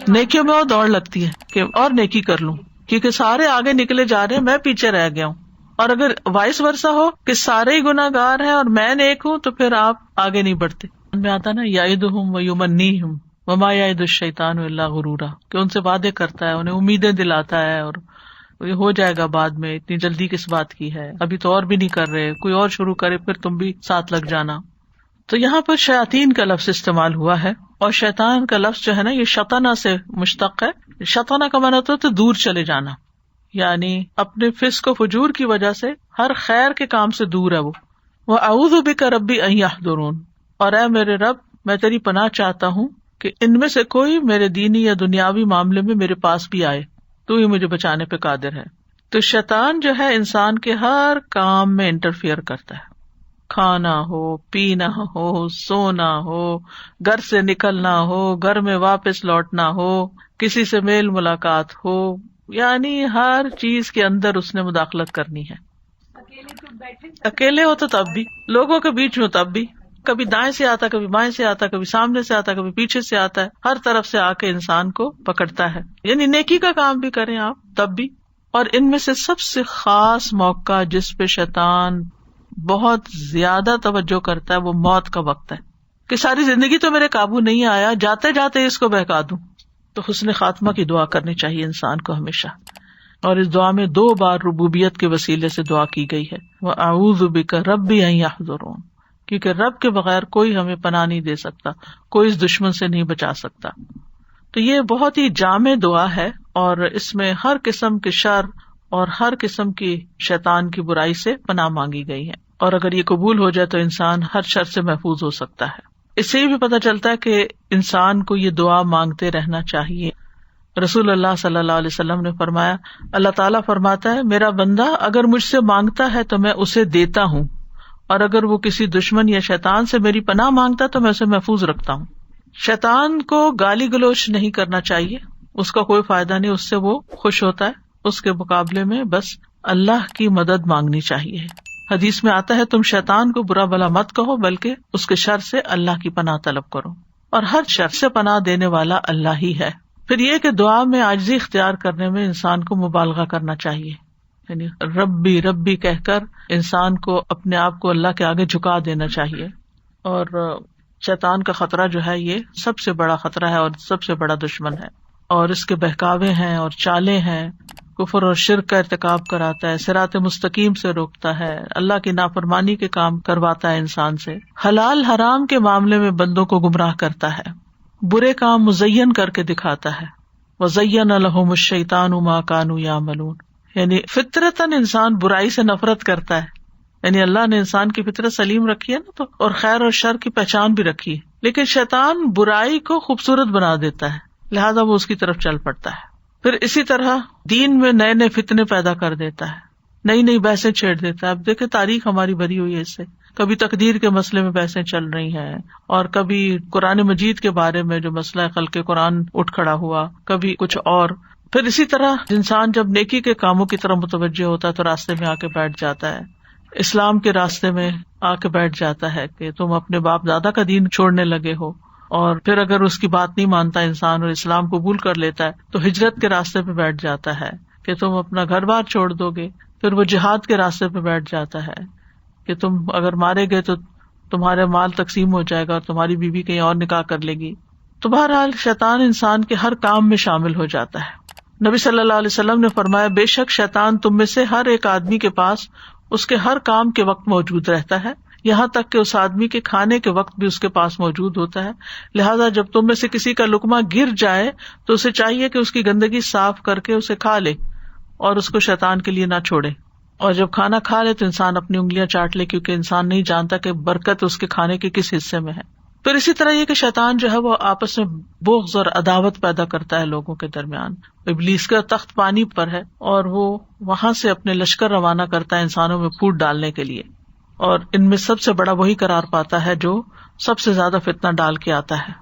نیکیوں میں اور دوڑ لگتی ہے کہ اور نیکی کر لوں، کیونکہ سارے آگے نکلے جا رہے ہیں، میں پیچھے رہ گیا ہوں. اور اگر وائس ورسا ہو کہ سارے ہی گناہ گار ہیں اور میں نیک ہوں، تو پھر آپ آگے نہیں بڑھتے. میں آتا نا یعدہم ویمنیہم وما یعد الشیطان الا غرورا، کہ ان سے وعدے کرتا ہے، انہیں امیدیں دلاتا ہے، اور یہ ہو جائے گا بعد میں، اتنی جلدی کس بات کی ہے، ابھی تو اور بھی نہیں کر رہے، کوئی اور شروع کرے پھر تم بھی ساتھ لگ جانا. تو یہاں پر شیاطین کا لفظ استعمال ہوا ہے، اور شیطان کا لفظ جو ہے نا یہ شطنا سے مشتق ہے. شطنا کا معنی ہوتا ہے تو دور چلے جانا، یعنی اپنے فسق و فجور کی وجہ سے ہر خیر کے کام سے دور ہے وہ. وَأَعُوذُ بِكَ رَبِّ أَن يَحْضُرُونَ، اور اے میرے رب میں تیری پناہ چاہتا ہوں کہ ان میں سے کوئی میرے دینی یا دنیاوی معاملے میں میرے پاس بھی آئے، تو ہی مجھے بچانے پہ قادر ہے. تو شیطان جو ہے انسان کے ہر کام میں انٹرفیئر کرتا ہے، کھانا ہو، پینا ہو، سونا ہو، گھر سے نکلنا ہو، گھر میں واپس لوٹنا ہو، کسی سے میل ملاقات ہو، یعنی ہر چیز کے اندر اس نے مداخلت کرنی ہے. اکیلے ہو تو تب بھی، لوگوں کے بیچ میں تب بھی، کبھی دائیں سے آتا، کبھی بائیں سے آتا، کبھی سامنے سے آتا، کبھی پیچھے سے آتا ہے، ہر طرف سے آ کے انسان کو پکڑتا ہے. یعنی نیکی کا کام بھی کریں آپ تب بھی. اور ان میں سے سب سے خاص موقع جس پہ شیطان بہت زیادہ توجہ کرتا ہے وہ موت کا وقت ہے، کہ ساری زندگی تو میرے قابو نہیں آیا، جاتے جاتے اس کو بہکا دوں. تو حسن خاتمہ کی دعا کرنی چاہیے انسان کو ہمیشہ، اور اس دعا میں 2 بار ربوبیت کے وسیلے سے دعا کی گئی ہے، وَأَعُوذُ بِكَ رَبِّ أَن يَحْضُرُونَ، کیونکہ رب کے بغیر کوئی ہمیں پناہ نہیں دے سکتا، کوئی اس دشمن سے نہیں بچا سکتا. تو یہ بہت ہی جامع دعا ہے، اور اس میں ہر قسم کے شر اور ہر قسم کی شیطان کی برائی سے پناہ مانگی گئی ہے، اور اگر یہ قبول ہو جائے تو انسان ہر شر سے محفوظ ہو سکتا ہے. اس سے بھی پتہ چلتا ہے کہ انسان کو یہ دعا مانگتے رہنا چاہیے. رسول اللہ صلی اللہ علیہ وسلم نے فرمایا، اللہ تعالیٰ فرماتا ہے میرا بندہ اگر مجھ سے مانگتا ہے تو میں اسے دیتا ہوں، اور اگر وہ کسی دشمن یا شیطان سے میری پناہ مانگتا تو میں اسے محفوظ رکھتا ہوں. شیطان کو گالی گلوچ نہیں کرنا چاہیے، اس کا کوئی فائدہ نہیں، اس سے وہ خوش ہوتا ہے. اس کے مقابلے میں بس اللہ کی مدد مانگنی چاہیے. حدیث میں آتا ہے تم شیطان کو برا بلا مت کہو، بلکہ اس کے شر سے اللہ کی پناہ طلب کرو، اور ہر شر سے پناہ دینے والا اللہ ہی ہے. پھر یہ کہ دعا میں عاجزی اختیار کرنے میں انسان کو مبالغہ کرنا چاہیے، یعنی ربی ربی کہہ کر انسان کو اپنے آپ کو اللہ کے آگے جھکا دینا چاہیے. اور شیطان کا خطرہ جو ہے یہ سب سے بڑا خطرہ ہے اور سب سے بڑا دشمن ہے، اور اس کے بہکاوے ہیں اور چالیں ہیں، کفر اور شرک کا ارتکاب کراتا ہے، صراط مستقیم سے روکتا ہے، اللہ کی نافرمانی کے کام کرواتا ہے انسان سے، حلال حرام کے معاملے میں بندوں کو گمراہ کرتا ہے، برے کام مزین کر کے دکھاتا ہے. وَزَيَّنَ لَهُمُ الشَّيْطَانُ مَا كَانُوا يَعْمَلُونَ، یعنی فطرتاً انسان برائی سے نفرت کرتا ہے. یعنی اللہ نے انسان کی فطرت سلیم رکھی ہے نا، تو اور خیر اور شر کی پہچان بھی رکھی ہے، لیکن شیطان برائی کو خوبصورت بنا دیتا ہے، لہذا وہ اس کی طرف چل پڑتا ہے. پھر اسی طرح دین میں نئے نئے فتنے پیدا کر دیتا ہے، نئی نئی بحثیں چھیڑ دیتا ہے. اب دیکھیں تاریخ ہماری بھری ہوئی ہے اس سے، کبھی تقدیر کے مسئلے میں بحثیں چل رہی ہیں، اور کبھی قرآن مجید کے بارے میں جو مسئلہ خلق قرآن اٹھ کھڑا ہوا، کبھی کچھ اور. پھر اسی طرح انسان جب نیکی کے کاموں کی طرف متوجہ ہوتا ہے تو راستے میں آ کے بیٹھ جاتا ہے، اسلام کے راستے میں آ کے بیٹھ جاتا ہے کہ تم اپنے باپ دادا کا دین چھوڑنے لگے ہو. اور پھر اگر اس کی بات نہیں مانتا انسان اور اسلام قبول کر لیتا ہے تو ہجرت کے راستے پہ بیٹھ جاتا ہے کہ تم اپنا گھر بار چھوڑ دو گے. پھر وہ جہاد کے راستے پہ بیٹھ جاتا ہے کہ تم اگر مارے گئے تو تمہارے مال تقسیم ہو جائے گا اور تمہاری بیوی کہیں اور نکاح کر لے گی. تو بہرحال شیطان انسان کے ہر کام میں شامل ہو جاتا ہے. نبی صلی اللہ علیہ وسلم نے فرمایا بے شک شیطان تم میں سے ہر ایک آدمی کے پاس اس کے ہر کام کے وقت موجود رہتا ہے، یہاں تک کہ اس آدمی کے کھانے کے وقت بھی اس کے پاس موجود ہوتا ہے. لہٰذا جب تم میں سے کسی کا لقمہ گر جائے تو اسے چاہیے کہ اس کی گندگی صاف کر کے اسے کھا لے اور اس کو شیطان کے لیے نہ چھوڑے. اور جب کھانا کھا لے تو انسان اپنی انگلیاں چاٹ لے، کیونکہ انسان نہیں جانتا کہ برکت اس کے کھانے کے کس حصے میں ہے. پھر اسی طرح یہ کہ شیطان جو ہے وہ آپس میں بغض اور عداوت پیدا کرتا ہے لوگوں کے درمیان. ابلیس کا تخت پانی پر ہے اور وہ وہاں سے اپنے لشکر روانہ کرتا ہے انسانوں میں پھوٹ ڈالنے کے لیے, اور ان میں سب سے بڑا وہی قرار پاتا ہے جو سب سے زیادہ فتنہ ڈال کے آتا ہے,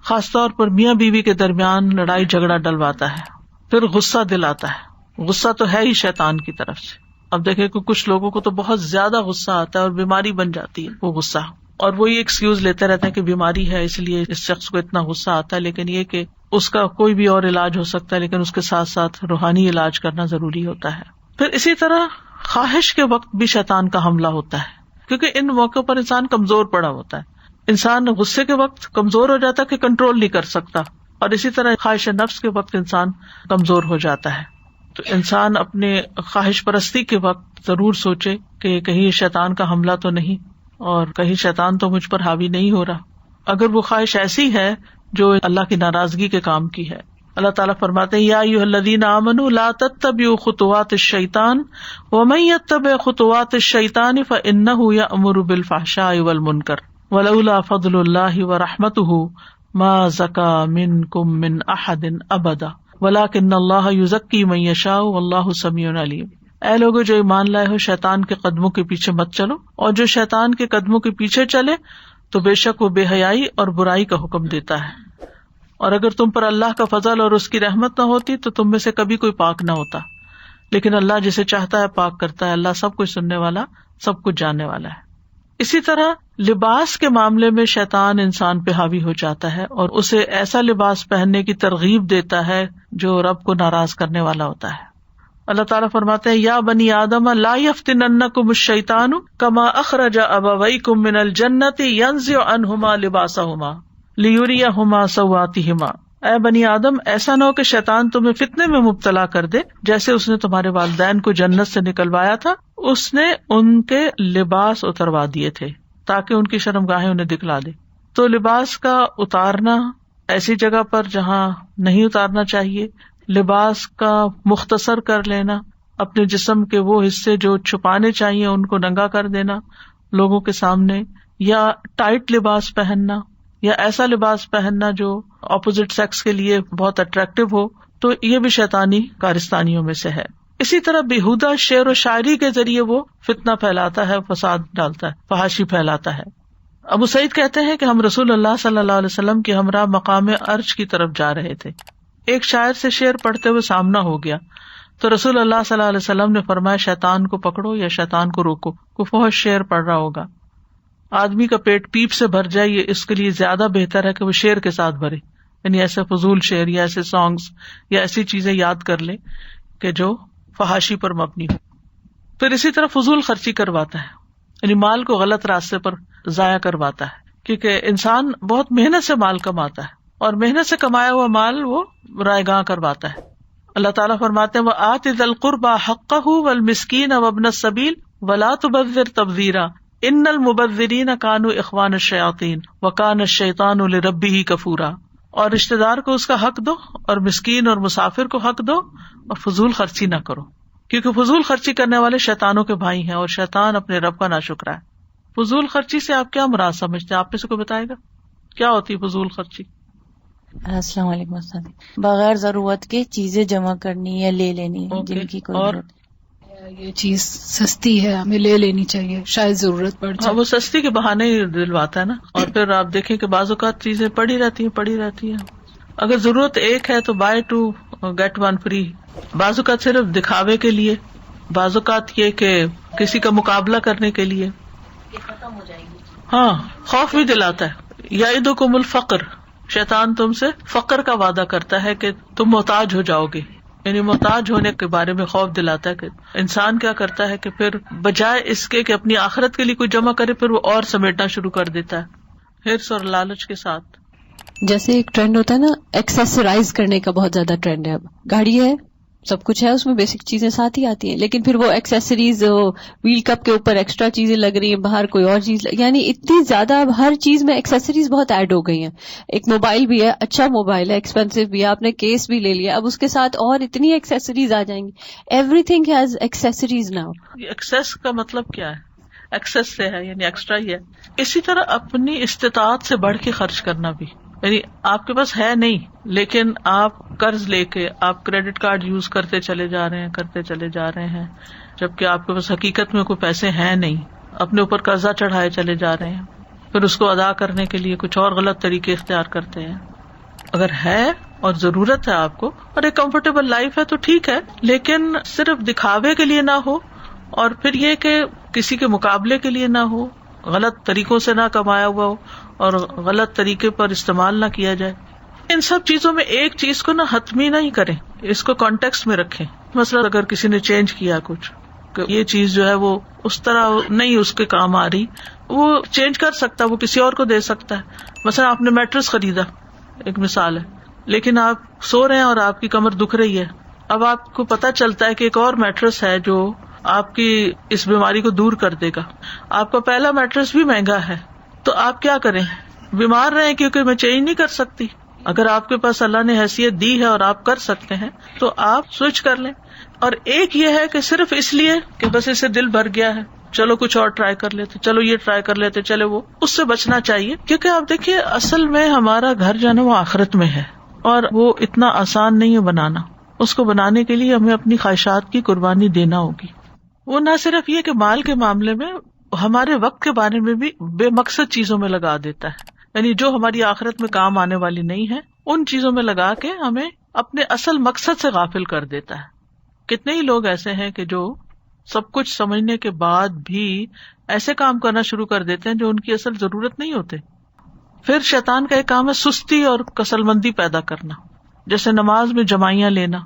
خاص طور پر میاں بیوی کے درمیان لڑائی جھگڑا ڈلواتا ہے. پھر غصہ دلاتا ہے, غصہ تو ہے ہی شیطان کی طرف سے. اب دیکھیں کہ کچھ لوگوں کو تو بہت زیادہ غصہ آتا ہے اور بیماری بن جاتی ہے وہ غصہ, اور وہ یہ ایکسکیوز لیتے رہتے ہیں کہ بیماری ہے اس لیے اس شخص کو اتنا غصہ آتا ہے, لیکن یہ کہ اس کا کوئی بھی اور علاج ہو سکتا ہے, لیکن اس کے ساتھ ساتھ روحانی علاج کرنا ضروری ہوتا ہے. پھر اسی طرح خواہش کے وقت بھی شیطان کا حملہ ہوتا ہے, کیونکہ ان موقعوں پر انسان کمزور پڑا ہوتا ہے. انسان غصے کے وقت کمزور ہو جاتا ہے کہ کنٹرول نہیں کر سکتا, اور اسی طرح خواہش نفس کے وقت انسان کمزور ہو جاتا ہے. تو انسان اپنے خواہش پرستی کے وقت ضرور سوچے کہ کہیں شیطان کا حملہ تو نہیں, اور کہیں شیطان تو مجھ پر حاوی نہیں ہو رہا. اگر وہ خواہش ایسی ہے جو اللہ کی ناراضگی کے کام کی ہے. اللہ تعالیٰ فرماتے ہیں یا ایھا الذین آمنوا لا تتبعوا خطوات الشیطان ومن یتبع خطوات الشیطان فإنہ یأمر بالفحشاء والمنکر ولولا فضل اللہ ورحمتہ ما زکا منکم من احد ابدا ولکن اللہ یزکی من یشاء واللہ سمیع علیم. اے لوگو جو ایمان لائے ہو, شیطان کے قدموں کے پیچھے مت چلو, اور جو شیطان کے قدموں کے پیچھے چلے تو بے شک وہ بے حیائی اور برائی کا حکم دیتا ہے. اور اگر تم پر اللہ کا فضل اور اس کی رحمت نہ ہوتی تو تم میں سے کبھی کوئی پاک نہ ہوتا, لیکن اللہ جسے چاہتا ہے پاک کرتا ہے. اللہ سب کچھ سننے والا, سب کچھ جاننے والا ہے. اسی طرح لباس کے معاملے میں شیطان انسان پہ حاوی ہو جاتا ہے اور اسے ایسا لباس پہننے کی ترغیب دیتا ہے جو رب کو ناراض کرنے والا ہوتا ہے. اللہ تعالیٰ فرماتے ہیں یا بنی آدم لا یفتننکم الشیطان کما اخرج ابویکم من الجنۃ ینزع عنہما لباسہما لیریہما سوآتہما. اے بنی آدم, ایسا نہ ہو کہ شیطان تمہیں فتنے میں مبتلا کر دے جیسے اس نے تمہارے والدین کو جنت سے نکلوایا تھا. اس نے ان کے لباس اتروا دیے تھے تاکہ ان کی شرمگاہیں انہیں دکھلا دے. تو لباس کا اتارنا ایسی جگہ پر جہاں نہیں اتارنا چاہیے, لباس کا مختصر کر لینا, اپنے جسم کے وہ حصے جو چھپانے چاہیے ان کو ننگا کر دینا لوگوں کے سامنے, یا ٹائٹ لباس پہننا, یا ایسا لباس پہننا جو اپوزٹ سیکس کے لیے بہت اٹریکٹیو ہو, تو یہ بھی شیطانی کارستانیوں میں سے ہے. اسی طرح بیہودہ شعر و شاعری کے ذریعے وہ فتنہ پھیلاتا ہے, فساد ڈالتا ہے, فحاشی پھیلاتا ہے. ابو سعید کہتے ہیں کہ ہم رسول اللہ صلی اللہ علیہ وسلم کے ہمراہ مقام عرش کی طرف جا رہے تھے. ایک شاعر سے شعر پڑھتے ہوئے سامنا ہو گیا تو رسول اللہ صلی اللہ علیہ وسلم نے فرمایا شیطان کو پکڑو یا شیطان کو روکو, وہ بہت شعر پڑھ رہا ہوگا. آدمی کا پیٹ پیپ سے بھر جائے, یہ اس کے لیے زیادہ بہتر ہے کہ وہ شعر کے ساتھ بھرے, یعنی ایسے فضول شعر یا ایسے سانگز یا ایسی چیزیں یاد کر لے کہ جو فحاشی پر مبنی ہو. پھر اسی طرح فضول خرچی کرواتا ہے, یعنی مال کو غلط راستے پر ضائع کرواتا ہے, کیونکہ انسان بہت محنت سے مال کماتا ہے اور محنت سے کمایا ہوا مال وہ رائے گاہ کرواتا ہے. اللہ تعالیٰ فرماتے ہیں وَآتِ ذَا الْقُرْبَى حَقَّهُ وَالْمِسْكِينَ وَابْنَ السَّبِيلِ وَلَا تُبَذِّرْ تَبْذِيرًا إِنَّ الْمُبَذِّرِينَ كَانُوا إِخْوَانَ الشَّيَاطِينِ وَكَانَ الشَّيْطَانُ لِرَبِّهِ كَفُورًا. اور رشتہ دار کو اس کا حق دو, اور مسکین اور مسافر کو حق دو, اور فضول خرچی نہ کرو, کیونکہ فضول خرچی کرنے والے شیطانوں کے بھائی ہیں اور شیطان اپنے رب کا ناشکرا ہے. فضول خرچی سے آپ کیا مراد سمجھتے ہیں؟ آپ میں سے کوئی بتائے گا کیا ہوتی ہے فضول خرچی؟ السلام علیکم السلام. بغیر ضرورت کے چیزیں جمع کرنی یا لے لینی جن کی کوئی اور یہ چیز سستی ہے ہمیں لے لینی چاہیے, شاید ضرورت پڑ جائے. وہ سستی کے بہانے ہی دلواتا ہے نا. اور پھر آپ دیکھیں کہ بعض اوقات چیزیں پڑی رہتی ہیں. اگر ضرورت ایک ہے تو بائی 2 get 1 free. بعض اوقات صرف دکھاوے کے لیے, بعض اوقات یہ کہ کسی کا مقابلہ کرنے کے لیے. ختم ہو جائے گی. ہاں, خوف بھی دلاتا ہے. یعدکم الفقر, شیطان تم سے فقر کا وعدہ کرتا ہے کہ تم محتاج ہو جاؤ گے, یعنی محتاج ہونے کے بارے میں خوف دلاتا ہے. کہ انسان کیا کرتا ہے کہ پھر بجائے اس کے کہ اپنی آخرت کے لیے کوئی جمع کرے, پھر وہ اور سمیٹنا شروع کر دیتا ہے حرص اور لالچ کے ساتھ. جیسے ایک ٹرینڈ ہوتا ہے نا ایکسیسرائز کرنے کا, بہت زیادہ ٹرینڈ ہے. اب گاڑی ہے, سب کچھ ہے, اس میں بیسک چیزیں ساتھ ہی آتی ہیں, لیکن پھر وہ ایکسیسریز, ویل کپ کے اوپر ایکسٹرا چیزیں لگ رہی ہیں, باہر کوئی اور چیز, یعنی اتنی زیادہ اب ہر چیز میں ایکسیسریز بہت ایڈ ہو گئی ہیں. ایک موبائل بھی ہے, اچھا موبائل ہے, ایکسپینسو بھی ہے, آپ نے کیس بھی لے لیا, اب اس کے ساتھ اور اتنی ایکسیسریز آ جائیں گی. Every thing has accessories now. Access کا مطلب کیا ہے؟ ایکسس سے ہے یعنی ایکسٹرا ہی ہے. اسی طرح اپنی استطاعت سے بڑھ کے خرچ کرنا بھی، یعنی آپ کے پاس ہے نہیں لیکن آپ قرض لے کے آپ کریڈٹ کارڈ یوز کرتے چلے جا رہے ہیں جبکہ آپ کے پاس حقیقت میں کوئی پیسے ہیں نہیں، اپنے اوپر قرضہ چڑھائے چلے جا رہے ہیں، پھر اس کو ادا کرنے کے لیے کچھ اور غلط طریقے اختیار کرتے ہیں. اگر ہے اور ضرورت ہے آپ کو اور ایک کمفرٹیبل لائف ہے تو ٹھیک ہے، لیکن صرف دکھاوے کے لیے نہ ہو اور پھر یہ کہ کسی کے مقابلے کے لیے نہ ہو، غلط طریقوں سے نہ کمایا ہوا ہو اور غلط طریقے پر استعمال نہ کیا جائے. ان سب چیزوں میں ایک چیز کو حتمی نہیں کریں، اس کو کانٹیکسٹ میں رکھیں. مثلا اگر کسی نے چینج کیا کچھ کہ یہ چیز جو ہے وہ اس طرح نہیں اس کے کام آ رہی، وہ چینج کر سکتا، وہ کسی اور کو دے سکتا ہے. مثلا آپ نے میٹرس خریدا، ایک مثال ہے، لیکن آپ سو رہے ہیں اور آپ کی کمر دکھ رہی ہے. اب آپ کو پتا چلتا ہے کہ ایک اور میٹرس ہے جو آپ کی اس بیماری کو دور کر دے گا. آپ کا پہلا میٹرس بھی مہنگا ہے تو آپ کیا کریں؟ بیمار رہیں کیونکہ میں چینج نہیں کر سکتی. اگر آپ کے پاس اللہ نے حیثیت دی ہے اور آپ کر سکتے ہیں تو آپ سوئچ کر لیں. اور ایک یہ ہے کہ صرف اس لیے کہ بس اسے دل بھر گیا ہے، چلو کچھ اور ٹرائی کر لیتے، چلو یہ ٹرائی کر لیتے، چلے وہ، اس سے بچنا چاہیے. کیونکہ آپ دیکھیے اصل میں ہمارا گھر جو ہے نا وہ آخرت میں ہے اور وہ اتنا آسان نہیں ہے بنانا. اس کو بنانے کے لیے ہمیں اپنی خواہشات کی قربانی دینا ہوگی. وہ نہ صرف یہ کہ مال کے معاملے میں ہمارے وقت کے بارے میں بھی بے مقصد چیزوں میں لگا دیتا ہے، یعنی جو ہماری آخرت میں کام آنے والی نہیں ہے ان چیزوں میں لگا کے ہمیں اپنے اصل مقصد سے غافل کر دیتا ہے. کتنے ہی لوگ ایسے ہیں کہ جو سب کچھ سمجھنے کے بعد بھی ایسے کام کرنا شروع کر دیتے ہیں جو ان کی اصل ضرورت نہیں ہوتے. پھر شیطان کا ایک کام ہے سستی اور کسل مندی پیدا کرنا، جیسے نماز میں جمائیاں لینا.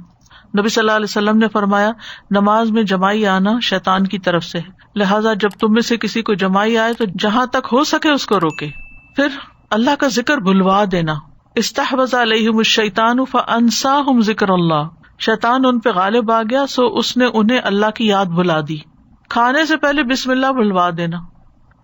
نبی صلی اللہ علیہ وسلم نے فرمایا نماز میں جمائی آنا شیطان کی طرف سے ہے، لہٰذا جب تم میں سے کسی کو جمائی آئے تو جہاں تک ہو سکے اس کو روکے. پھر اللہ کا ذکر بھلوا دینا، استحوذ علیہم الشیطان فانساہم ذکر اللہ، شیطان ان پہ غالب آ گیا سو اس نے انہیں اللہ کی یاد بھلا دی. کھانے سے پہلے بسم اللہ بھلوا دینا.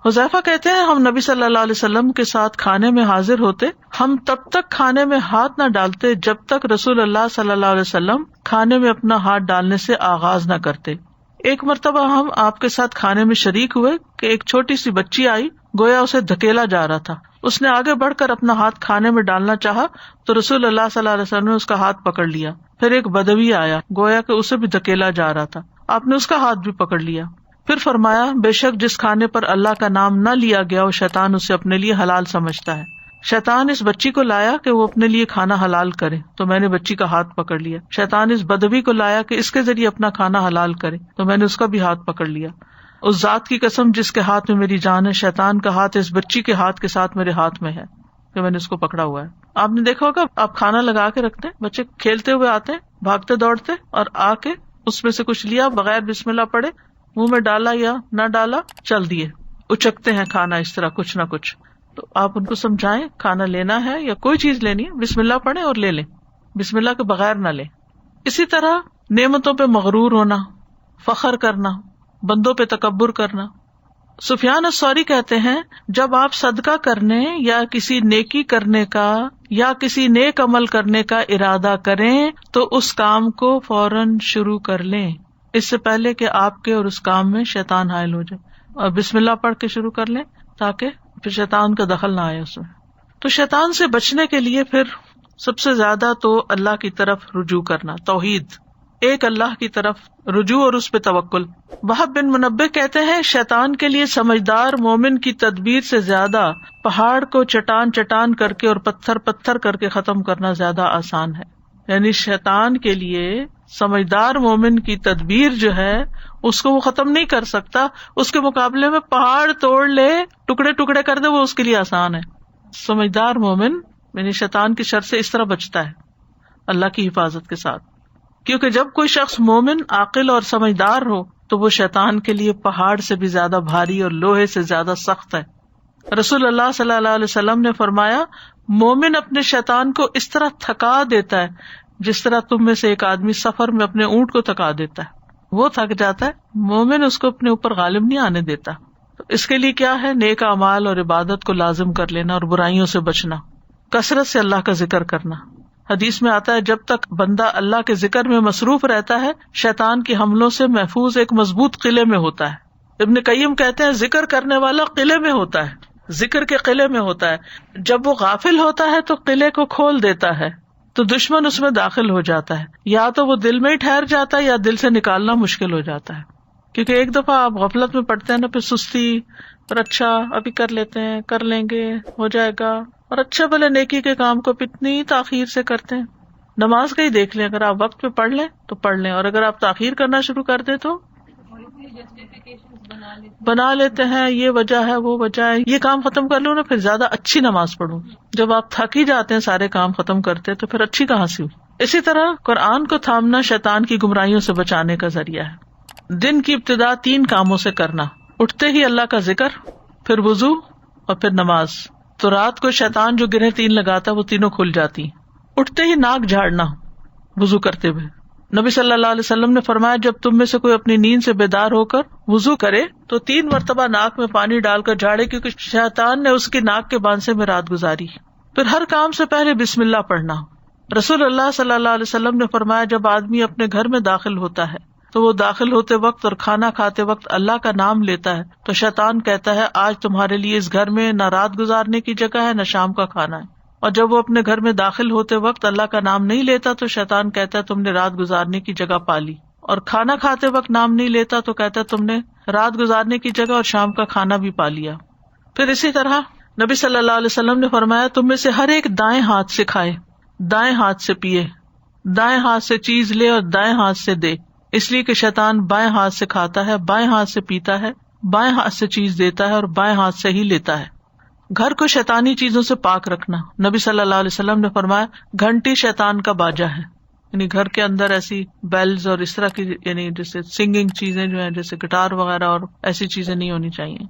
حذیفہ کہتے ہیں ہم نبی صلی اللہ علیہ وسلم کے ساتھ کھانے میں حاضر ہوتے، ہم تب تک کھانے میں ہاتھ نہ ڈالتے جب تک رسول اللہ صلی اللہ علیہ وسلم کھانے میں اپنا ہاتھ ڈالنے سے آغاز نہ کرتے. ایک مرتبہ ہم آپ کے ساتھ کھانے میں شریک ہوئے کہ ایک چھوٹی سی بچی آئی، گویا اسے دھکیلا جا رہا تھا. اس نے آگے بڑھ کر اپنا ہاتھ کھانے میں ڈالنا چاہا تو رسول اللہ صلی اللہ علیہ وسلم نے اس کا ہاتھ پکڑ لیا. پھر ایک بدوی آیا، گویا کہ اسے بھی دھکیلا جا رہا تھا، آپ نے اس کا ہاتھ بھی پکڑ لیا. پھر فرمایا بے شک جس کھانے پر اللہ کا نام نہ لیا گیا وہ شیطان اسے اپنے لیے حلال سمجھتا ہے. شیطان اس بچی کو لایا کہ وہ اپنے لیے کھانا حلال کرے تو میں نے بچی کا ہاتھ پکڑ لیا. شیطان اس بدوی کو لایا کہ اس کے ذریعے اپنا کھانا حلال کرے تو میں نے اس کا بھی ہاتھ پکڑ لیا. اس ذات کی قسم جس کے ہاتھ میں میری جان ہے، شیطان کا ہاتھ اس بچی کے ہاتھ کے ساتھ میرے ہاتھ میں ہے کہ میں نے اس کو پکڑا ہوا ہے. آپ نے دیکھا ہوگا آپ کھانا لگا کے رکھتے ہیں، بچے کھیلتے ہوئے آتے ہیں، بھاگتے دوڑتے اور آ کے اس میں سے کچھ لیا بغیر بسم اللہ پڑھے، منہ میں ڈالا یا نہ ڈالا، چل دیے، اچکتے ہیں کھانا اس طرح کچھ نہ کچھ. تو آپ ان کو سمجھائیں کھانا لینا ہے یا کوئی چیز لینی ہے بسم اللہ پڑھیں اور لے لیں، بسم اللہ کے بغیر نہ لیں. اسی طرح نعمتوں پہ مغرور ہونا، فخر کرنا، بندوں پہ تکبر کرنا. سفیان الثوری کہتے ہیں جب آپ صدقہ کرنے یا کسی نیکی کرنے کا یا کسی نیک عمل کرنے کا ارادہ کریں تو اس کام کو فوراً شروع کر لیں، اس سے پہلے کہ آپ کے اور اس کام میں شیطان حائل ہو جائے، اور بسم اللہ پڑھ کے شروع کر لیں تاکہ پھر شیطان کا دخل نہ آئے اس میں. تو شیطان سے بچنے کے لیے پھر سب سے زیادہ تو اللہ کی طرف رجوع کرنا، توحید، ایک اللہ کی طرف رجوع اور اس پہ توکل. وہب بن منبہ کہتے ہیں شیطان کے لیے سمجھدار مومن کی تدبیر سے زیادہ پہاڑ کو چٹان چٹان کر کے اور پتھر پتھر کر کے ختم کرنا زیادہ آسان ہے. یعنی شیطان کے لیے سمجھدار مومن کی تدبیر جو ہے اس کو وہ ختم نہیں کر سکتا، اس کے مقابلے میں پہاڑ توڑ لے، ٹکڑے ٹکڑے کر دے، وہ اس کے لیے آسان ہے. سمجھدار مومن یعنی شیطان کی شر سے اس طرح بچتا ہے اللہ کی حفاظت کے ساتھ، کیونکہ جب کوئی شخص مومن، عاقل اور سمجھدار ہو تو وہ شیطان کے لیے پہاڑ سے بھی زیادہ بھاری اور لوہے سے زیادہ سخت ہے. رسول اللہ صلی اللہ علیہ وسلم نے فرمایا مومن اپنے شیطان کو اس طرح تھکا دیتا ہے جس طرح تم میں سے ایک آدمی سفر میں اپنے اونٹ کو تھکا دیتا ہے. وہ تھک جاتا ہے، مومن اس کو اپنے اوپر غالب نہیں آنے دیتا. تو اس کے لیے کیا ہے؟ نیک اعمال اور عبادت کو لازم کر لینا اور برائیوں سے بچنا، کثرت سے اللہ کا ذکر کرنا. حدیث میں آتا ہے جب تک بندہ اللہ کے ذکر میں مصروف رہتا ہے شیطان کے حملوں سے محفوظ ایک مضبوط قلعے میں ہوتا ہے. ابن قیم کہتے ہیں ذکر کرنے والا قلعے میں ہوتا ہے، ذکر کے قلعے میں ہوتا ہے، جب وہ غافل ہوتا ہے تو قلعے کو کھول دیتا ہے تو دشمن اس میں داخل ہو جاتا ہے، یا تو وہ دل میں ہی ٹھہر جاتا ہے یا دل سے نکالنا مشکل ہو جاتا ہے. کیونکہ ایک دفعہ آپ غفلت میں پڑتے ہیں نا، پھر سستی، اور اچھا ابھی کر لیتے ہیں، کر لیں گے، ہو جائے گا، اور اچھا بھلے نیکی کے کام کو اتنی تاخیر سے کرتے ہیں. نماز کا ہی دیکھ لیں، اگر آپ وقت پہ پڑھ لیں تو پڑھ لیں، اور اگر آپ تاخیر کرنا شروع کر دیں تو بنا لیتے ہیں، یہ وجہ ہے وہ وجہ ہے، یہ کام ختم کر لوں نا پھر زیادہ اچھی نماز پڑھوں. جب آپ تھک ہی جاتے ہیں سارے کام ختم کرتے تو پھر اچھی کہاں سے ہوئی. اسی طرح قرآن کو تھامنا شیطان کی گمراہیوں سے بچانے کا ذریعہ ہے. دن کی ابتدا 3 کاموں سے کرنا، اٹھتے ہی اللہ کا ذکر، پھر وضو اور پھر نماز. تو رات کو شیطان جو گرہیں 3 لگاتا وہ تینوں کھل جاتی. اٹھتے ہی ناک جھاڑنا وضو کرتے ہوئے. نبی صلی اللہ علیہ وسلم نے فرمایا جب تم میں سے کوئی اپنی نیند سے بیدار ہو کر وضو کرے تو 3 مرتبہ ناک میں پانی ڈال کر جھاڑے، کیونکہ شیطان نے اس کی ناک کے باندھ میں رات گزاری. پھر ہر کام سے پہلے بسم اللہ پڑھنا. رسول اللہ صلی اللہ علیہ وسلم نے فرمایا جب آدمی اپنے گھر میں داخل ہوتا ہے تو وہ داخل ہوتے وقت اور کھانا کھاتے وقت اللہ کا نام لیتا ہے تو شیطان کہتا ہے آج تمہارے لیے اس گھر میں نہ رات گزارنے کی جگہ ہے نہ شام کا کھانا ہے. اور جب وہ اپنے گھر میں داخل ہوتے وقت اللہ کا نام نہیں لیتا تو شیطان کہتا ہے تم نے رات گزارنے کی جگہ پا لی. اور کھانا کھاتے وقت نام نہیں لیتا تو کہتا ہے تم نے رات گزارنے کی جگہ اور شام کا کھانا بھی پا لیا. پھر اسی طرح نبی صلی اللہ علیہ وسلم نے فرمایا تم میں سے ہر ایک دائیں ہاتھ سے کھائے، دائیں ہاتھ سے پیے، دائیں ہاتھ سے چیز لے اور دائیں ہاتھ سے دے، اس لیے کہ شیطان بائیں ہاتھ سے کھاتا ہے، بائیں ہاتھ سے پیتا ہے، بائیں ہاتھ سے چیز دیتا ہے اور بائیں ہاتھ سے ہی لیتا ہے. گھر کو شیطانی چیزوں سے پاک رکھنا. نبی صلی اللہ علیہ وسلم نے فرمایا گھنٹی شیطان کا باجا ہے، یعنی گھر کے اندر ایسی بیلز اور اس طرح کی یعنی جیسے سنگنگ چیزیں جو ہیں جیسے گٹار وغیرہ اور ایسی چیزیں نہیں ہونی چاہیے.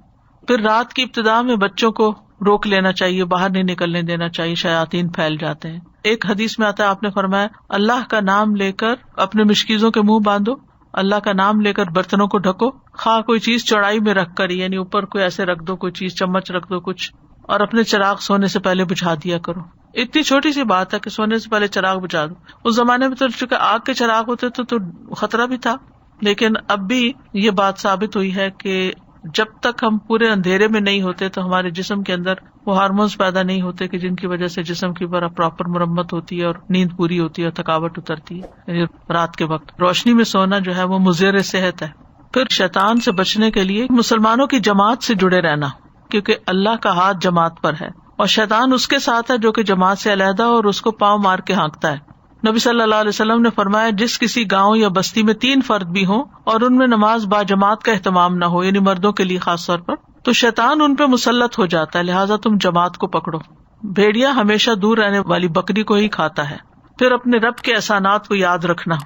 پھر رات کی ابتدا میں بچوں کو روک لینا چاہیے، باہر نہیں نکلنے دینا چاہیے، شیاطین پھیل جاتے ہیں. ایک حدیث میں آتا ہے آپ نے فرمایا اللہ کا نام لے کر اپنے مشکیزوں کے منہ باندھو، اللہ کا نام لے کر برتنوں کو ڈھکو، خواہ کوئی چیز چوڑائی میں رکھ کر یعنی اوپر کوئی ایسے رکھ دو، کوئی چیز چمچ رکھ دو کچھ، اور اپنے چراغ سونے سے پہلے بجھا دیا کرو. اتنی چھوٹی سی بات ہے کہ سونے سے پہلے چراغ بجھا دو. اس زمانے میں تو چونکہ آگ کے چراغ ہوتے تو خطرہ بھی تھا، لیکن اب بھی یہ بات ثابت ہوئی ہے کہ جب تک ہم پورے اندھیرے میں نہیں ہوتے تو ہمارے جسم کے اندر وہ ہارمونز پیدا نہیں ہوتے کہ جن کی وجہ سے جسم کی پراپر مرمت ہوتی ہے اور نیند پوری ہوتی ہے اور تھکاوٹ اترتی ہے. یعنی رات کے وقت روشنی میں سونا جو ہے وہ مضر صحت ہے. پھر شیطان سے بچنے کے لیے مسلمانوں کی جماعت سے جڑے رہنا، کیونکہ اللہ کا ہاتھ جماعت پر ہے اور شیطان اس کے ساتھ ہے جو کہ جماعت سے علیحدہ اور اس کو پاؤں مار کے ہانکتا ہے. نبی صلی اللہ علیہ وسلم نے فرمایا جس کسی گاؤں یا بستی میں 3 فرد بھی ہوں اور ان میں نماز با جماعت کا اہتمام نہ ہو، یعنی مردوں کے لیے خاص طور پر، تو شیطان ان پہ مسلط ہو جاتا ہے. لہٰذا تم جماعت کو پکڑو. بھیڑیا ہمیشہ دور رہنے والی بکری کو ہی کھاتا ہے. پھر اپنے رب کے احسانات کو یاد رکھنا.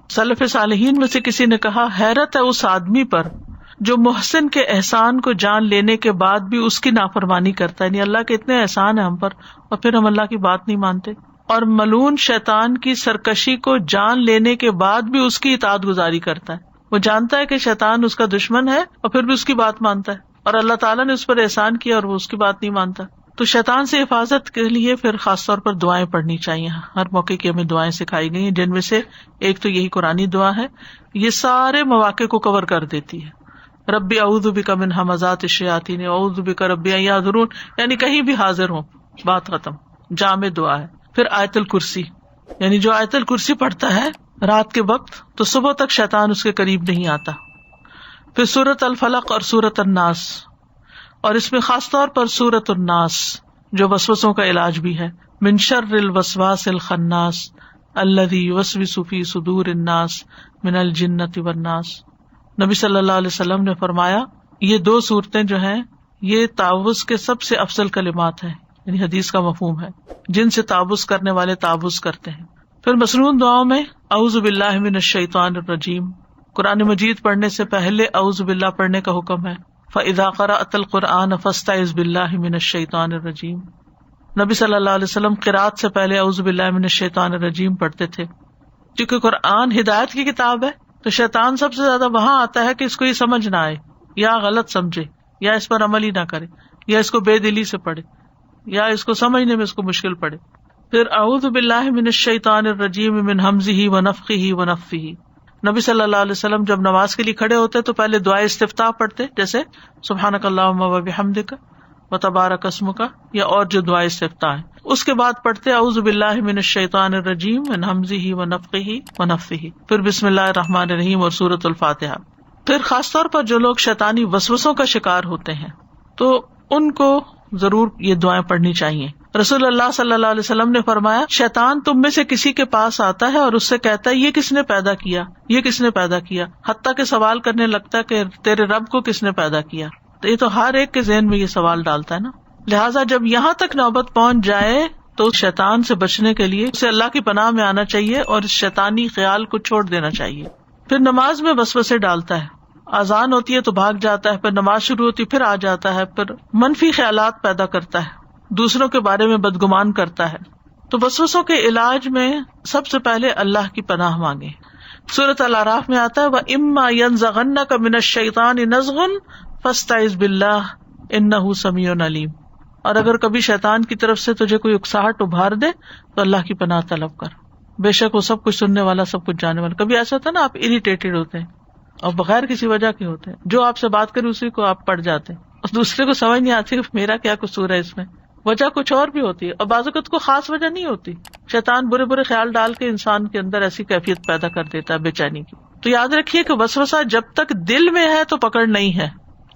سلف صالحین میں سے کسی نے کہا حیرت ہے اس آدمی پر جو محسن کے احسان کو جان لینے کے بعد بھی اس کی نافرمانی کرتا ہے. یعنی اللہ کے اتنے احسان ہیں ہم پر اور پھر ہم اللہ کی بات نہیں مانتے. اور ملعون شیطان کی سرکشی کو جان لینے کے بعد بھی اس کی اطاعت گزاری کرتا ہے. وہ جانتا ہے کہ شیطان اس کا دشمن ہے اور پھر بھی اس کی بات مانتا ہے، اور اللہ تعالیٰ نے اس پر احسان کیا اور وہ اس کی بات نہیں مانتا. تو شیطان سے حفاظت کے لیے پھر خاص طور پر دعائیں پڑھنی چاہیے. ہر موقع کی ہمیں دعائیں سکھائی گئی ہیں، جن میں سے ایک تو یہی قرآنی دعا ہے. یہ سارے مواقع کو کور کر دیتی ہے. ربی اعوذ بک من ھمزات الشیاطین اعوذ بک ربی ان یحضرون، یعنی کہیں بھی حاضر ہوں، بات ختم. جامع دعا ہے. پھر آیت الکرسی، یعنی جو آیت الکرسی پڑھتا ہے رات کے وقت تو صبح تک شیطان اس کے قریب نہیں آتا. پھر سورۃ الفلق اور سورۃ الناس، اور اس میں خاص طور پر سورۃ الناس جو وسوسوں کا علاج بھی ہے. من شر الوسواس الخناس الذی یوسوس فی صدور الناس من الجنۃ والناس. نبی صلی اللہ علیہ وسلم نے فرمایا یہ 2 صورتیں جو ہیں یہ تعوذ کے سب سے افضل کلمات ہیں، یعنی حدیث کا مفہوم ہے، جن سے تعوذ کرنے والے تعوذ کرتے ہیں. پھر مسنون دعاؤں میں اعوذ باللہ من الشیطان الرجیم، قرآن مجید پڑھنے سے پہلے اعوذ باللہ پڑھنے کا حکم ہے. فَإِذَا قَرَأْتَ الْقُرْآنَ فَاسْتَعِذْ بِاللَّهِ مِنَ الشَّيْطَانِ الرَّجِيمِ. نبی صلی اللہ علیہ وسلم قرات سے پہلے اعوذ باللہ من الشیطان الرجیم پڑھتے تھے. کیونکہ قرآن ہدایت کی کتاب ہے تو شیطان سب سے زیادہ وہاں آتا ہے کہ اس کو یہ سمجھ نہ آئے یا غلط سمجھے یا اس پر عمل ہی نہ کرے یا اس کو بے دلی سے پڑھے یا اس کو سمجھنے میں اس کو مشکل پڑے. پھر اعوذ باللہ من الشیطان الرجیم من ہمزہ ونفخہ ونفثہ. نبی صلی اللہ علیہ وسلم جب نماز کے لیے کھڑے ہوتے تو پہلے دعائے استفتاح پڑھتے، جیسے سبحانک اللہم و بحمدک و تبارک اسمک، یا اور جو دعائے استفتاح ہے. اس کے بعد پڑھتے اعوذ باللہ من الشیطان الرجیم من ہمزہ ونفخہ ونفثہ، پھر بسم اللہ الرحمن الرحیم اور سورۃ الفاتحہ. پھر خاص طور پر جو لوگ شیطانی وسوسوں کا شکار ہوتے ہیں تو ان کو ضرور یہ دعائیں پڑھنی چاہیے. رسول اللہ صلی اللہ علیہ وسلم نے فرمایا، شیطان تم میں سے کسی کے پاس آتا ہے اور اس سے کہتا ہے یہ کس نے پیدا کیا، یہ کس نے پیدا کیا، حتیٰ کہ سوال کرنے لگتا ہے کہ تیرے رب کو کس نے پیدا کیا. تو یہ تو ہر ایک کے ذہن میں یہ سوال ڈالتا ہے نا. لہٰذا جب یہاں تک نوبت پہنچ جائے تو شیطان سے بچنے کے لیے اسے اللہ کی پناہ میں آنا چاہیے اور اس شیطانی خیال کو چھوڑ دینا چاہیے. پھر نماز میں وسوسے ڈالتا ہے، اذان ہوتی ہے تو بھاگ جاتا ہے، پھر نماز شروع ہوتی ہے پھر آ جاتا ہے، پھر منفی خیالات پیدا کرتا ہے، دوسروں کے بارے میں بدگمان کرتا ہے. تو وسوسوں کے علاج میں سب سے پہلے اللہ کی پناہ مانگے. سورۃ الاعراف میں آتا ہے وَإِمَّا يَنزَغَنَّكَ مِنَ الشَّيْطَانِ نَزْغٌ فَاسْتَعِذْ بِاللَّهِ إِنَّهُ سَمِيعٌ عَلِيمٌ. اور اگر کبھی شیطان کی طرف سے تجھے کوئی اکساہٹ ابھار دے تو اللہ کی پناہ طلب کر، بے شک وہ سب کچھ سننے والا سب کچھ جاننے والا. کبھی ایسا ہوتا ہے نا آپ اریٹیٹڈ ہوتے ہیں اور بغیر کسی وجہ کے ہوتے ہیں، جو آپ سے بات کرے اسی کو آپ پڑ جاتے ہیں اور دوسرے کو سمجھ نہیں آتی کہ میرا کیا قصور ہے اس میں. وجہ کچھ اور بھی ہوتی ہے اور بعض اوقات کو خاص وجہ نہیں ہوتی. شیطان برے برے خیال ڈال کے انسان کے اندر ایسی کیفیت پیدا کر دیتا ہے بے چینی کی. تو یاد رکھیے کہ وسوسہ جب تک دل میں ہے تو پکڑ نہیں ہے.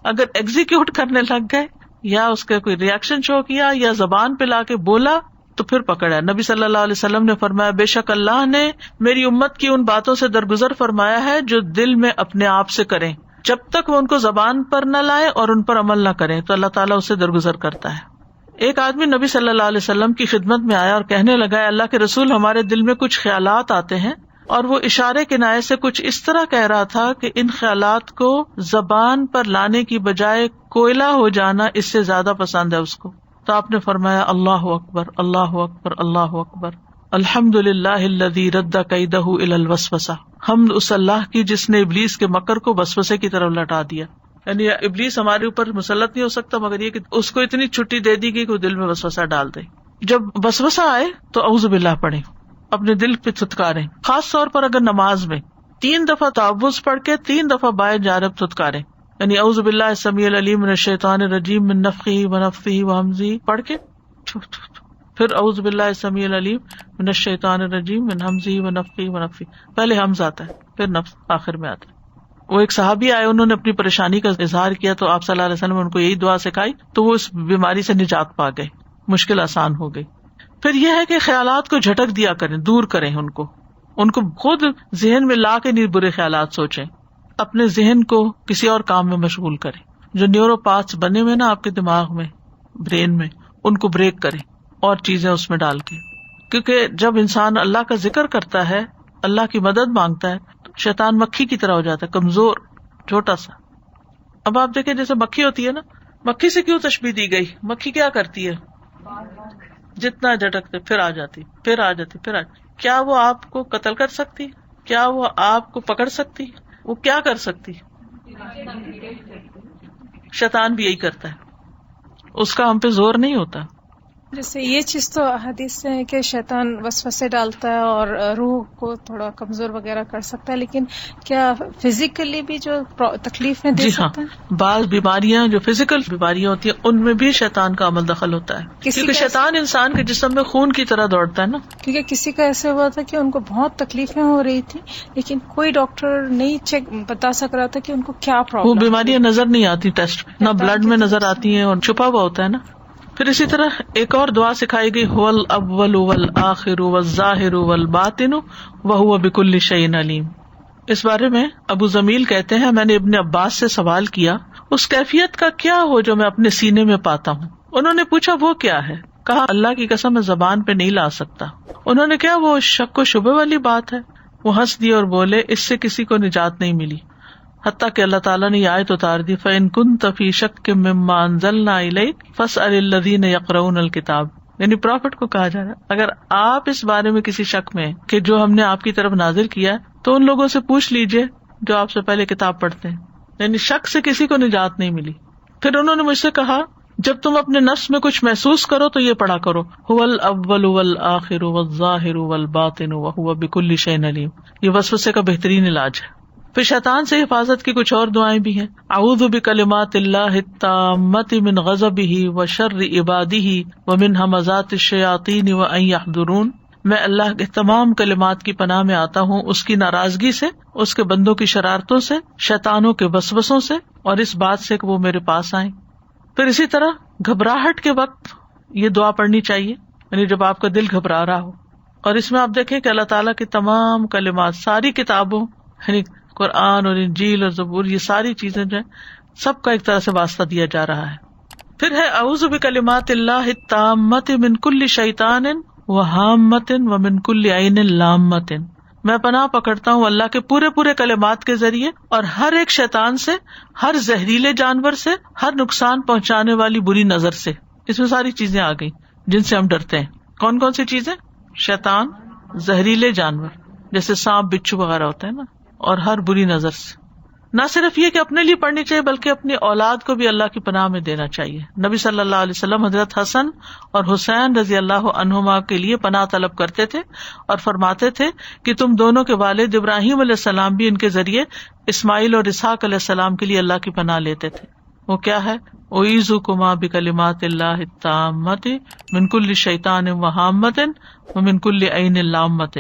اگر ایگزیکیوٹ کرنے لگ گئے یا اس کا کوئی ریئیکشن شو کیا یا زبان پہ لا کے بولا تو پھر پکڑ ہے. نبی صلی اللہ علیہ وسلم نے فرمایا بے شک اللہ نے میری امت کی ان باتوں سے درگزر فرمایا ہے جو دل میں اپنے آپ سے کریں، جب تک وہ ان کو زبان پر نہ لائے اور ان پر عمل نہ کریں تو اللہ تعالیٰ اسے درگزر کرتا ہے. ایک آدمی نبی صلی اللہ علیہ وسلم کی خدمت میں آیا اور کہنے لگا اللہ کے رسول ہمارے دل میں کچھ خیالات آتے ہیں، اور وہ اشارے کنایے سے کچھ اس طرح کہہ رہا تھا کہ ان خیالات کو زبان پر لانے کی بجائے کوئلہ ہو جانا اس سے زیادہ پسند ہے اس کو. تو آپ نے فرمایا اللہ اکبر اللہ اکبر اللہ اکبر، الحمد للہ الذی رد کیدہ الی الوسوسہ. حمد اس اللہ کی جس نے ابلیس کے مکر کو وسوسے کی طرف لٹا دیا. یعنی ابلیس ہمارے اوپر مسلط نہیں ہو سکتا مگر یہ کہ اس کو اتنی چھٹی دے دی گئی کہ وہ دل میں وسوسہ ڈال دے. جب وسوسہ آئے تو اعوذ باللہ پڑھیں، اپنے دل پہ تھتکاریں. خاص طور پر اگر نماز میں 3 دفعہ تعوذ پڑھ کے 3 دفعہ بائیں جانب تھتکاریں، یعنی اعوذ باللہ السمیع العلیم من الشیطان الرجیم من نفخہ ونفثہ وہمزہ پڑھ کے پھر اعوذ باللہ السمیع العلیم من الشیطان الرجیم من ہمزہ ونفخہ ونفثہ. پہلے حمز آتا ہے پھر نفس آخر میں آتا ہے. وہ ایک صحابی آئے، انہوں نے اپنی پریشانی کا اظہار کیا تو آپ صلی اللہ علیہ وسلم نے ان کو یہی دعا سکھائی تو وہ اس بیماری سے نجات پا گئے، مشکل آسان ہو گئی. پھر یہ ہے کہ خیالات کو جھٹک دیا کریں، دور کریں ان کو خود ذہن میں لا کے نہیں برے خیالات سوچیں، اپنے ذہن کو کسی اور کام میں مشغول کریں. جو نیورو پاتھس بنے ہوئے نا آپ کے دماغ میں برین میں ان کو بریک کریں اور چیزیں اس میں ڈال کے، کیونکہ جب انسان اللہ کا ذکر کرتا ہے، اللہ کی مدد مانگتا ہے، شیطان مکھی کی طرح ہو جاتا ہے، کمزور چھوٹا سا. اب آپ دیکھیں جیسے مکھی ہوتی ہے نا، مکھی سے کیوں تشبیہ دی گئی؟ مکھی کیا کرتی ہے؟ جتنا جھٹکتے پھر آ جاتی پھر آ جاتی پھر آ جاتی. کیا وہ آپ کو قتل کر سکتی؟ کیا وہ آپ کو پکڑ سکتی؟ وہ کیا کر سکتی؟ شیطان بھی یہی کرتا ہے، اس کا ہم پہ زور نہیں ہوتا. جیسے یہ چیز تو حدیث سے ہے کہ شیطان وسوسے ڈالتا ہے اور روح کو تھوڑا کمزور وغیرہ کر سکتا ہے، لیکن کیا فزیکلی بھی جو تکلیف میں دے سکتا ہے؟ بعض بیماریاں جو فزیکل بیماریاں ہوتی ہیں ان میں بھی شیطان کا عمل دخل ہوتا ہے، کیونکہ شیطان انسان کے جسم میں خون کی طرح دوڑتا ہے نا. کیونکہ کسی کا ایسا ہوا تھا کہ ان کو بہت تکلیفیں ہو رہی تھی لیکن کوئی ڈاکٹر نہیں بتا سک رہا تھا کہ ان کو کیا پرابلم. وہ بیماریاں نظر نہیں آتی ٹیسٹ، نہ بلڈ میں نظر آتی ہیں اور چھپا ہوا ہوتا ہے نا. پھر اسی طرح ایک اور دعا سکھائی گئی، هو الاول والآخر والظاہر والباطن وهو بكل شيء علیم. اس بارے میں ابو زمیل کہتے ہیں میں نے ابن عباس سے سوال کیا اس کیفیت کا کیا ہو جو میں اپنے سینے میں پاتا ہوں. انہوں نے پوچھا وہ کیا ہے؟ کہا اللہ کی قسم میں زبان پہ نہیں لا سکتا. انہوں نے کہا وہ شک و شبہ والی بات ہے. وہ ہنس دی اور بولے اس سے کسی کو نجات نہیں ملی، حتیٰ کہ اللہ تعالیٰ نے یہ آیت اتار دی فَإِن كُنتَ فِي شَكٍّ مِّمَّا أَنزَلْنَا إِلَيْكَ فَاسْأَلِ الَّذِينَ يَقْرَؤُونَ الْكِتَابَ. یعنی پروفٹ کو کہا جا رہا ہے اگر آپ اس بارے میں کسی شک میں کہ جو ہم نے آپ کی طرف نازل کیا تو ان لوگوں سے پوچھ لیجئے جو آپ سے پہلے کتاب پڑھتے ہیں. یعنی شک سے کسی کو نجات نہیں ملی. پھر انہوں نے مجھ سے کہا جب تم اپنے نفس میں کچھ محسوس کرو تو یہ پڑھا کرو هو الاول والآخر والظاہر والباطن وهو بكل شيء علیم. یہ وسوسے کا بہترین علاج ہے. پھر شیطان سے حفاظت کی کچھ اور دعائیں بھی ہیں. اعوذ بکلمات اللہ التامۃ من غضبہ وشر عبادہ ومن همزات الشیاطین وان یحضرون. میں اللہ کے تمام کلمات کی پناہ میں آتا ہوں اس کی ناراضگی سے، اس کے بندوں کی شرارتوں سے، شیطانوں کے وسوسوں سے، اور اس بات سے کہ وہ میرے پاس آئیں. پھر اسی طرح گھبراہٹ کے وقت یہ دعا پڑھنی چاہیے، یعنی جب آپ کا دل گھبرا رہا ہو. اور اس میں آپ دیکھیں کہ اللہ تعالیٰ کی تمام کلمات، ساری کتابوں یعنی قرآن اور انجیل اور زبور، یہ ساری چیزیں جو ہیں سب کا ایک طرح سے واسطہ دیا جا رہا ہے. پھر ہے اعوذ بکلمات اللہ التامۃ من کل شیطان وہامۃ ومن کل عین لامۃ. میں پناہ پکڑتا ہوں اللہ کے پورے کلمات کے ذریعے اور ہر ایک شیطان سے، ہر زہریلے جانور سے، ہر نقصان پہنچانے والی بری نظر سے. اس میں ساری چیزیں آ گئی جن سے ہم ڈرتے ہیں. کون کون سی چیزیں؟ شیطان، زہریلے جانور جیسے سانپ بچھو وغیرہ ہوتے ہیں نا، اور ہر بری نظر سے. نہ صرف یہ کہ اپنے لیے پڑھنی چاہیے بلکہ اپنی اولاد کو بھی اللہ کی پناہ میں دینا چاہیے. نبی صلی اللہ علیہ وسلم حضرت حسن اور حسین رضی اللہ عنہما کے لیے پناہ طلب کرتے تھے اور فرماتے تھے کہ تم دونوں کے والد ابراہیم علیہ السلام بھی ان کے ذریعے اسماعیل اور اسحاق علیہ السلام کے لیے اللہ کی پناہ لیتے تھے. وہ کیا ہے؟ اعیذکما بکلمات اللہ التامۃ من کل شیطان وہامۃ ومن کل عین لامۃ.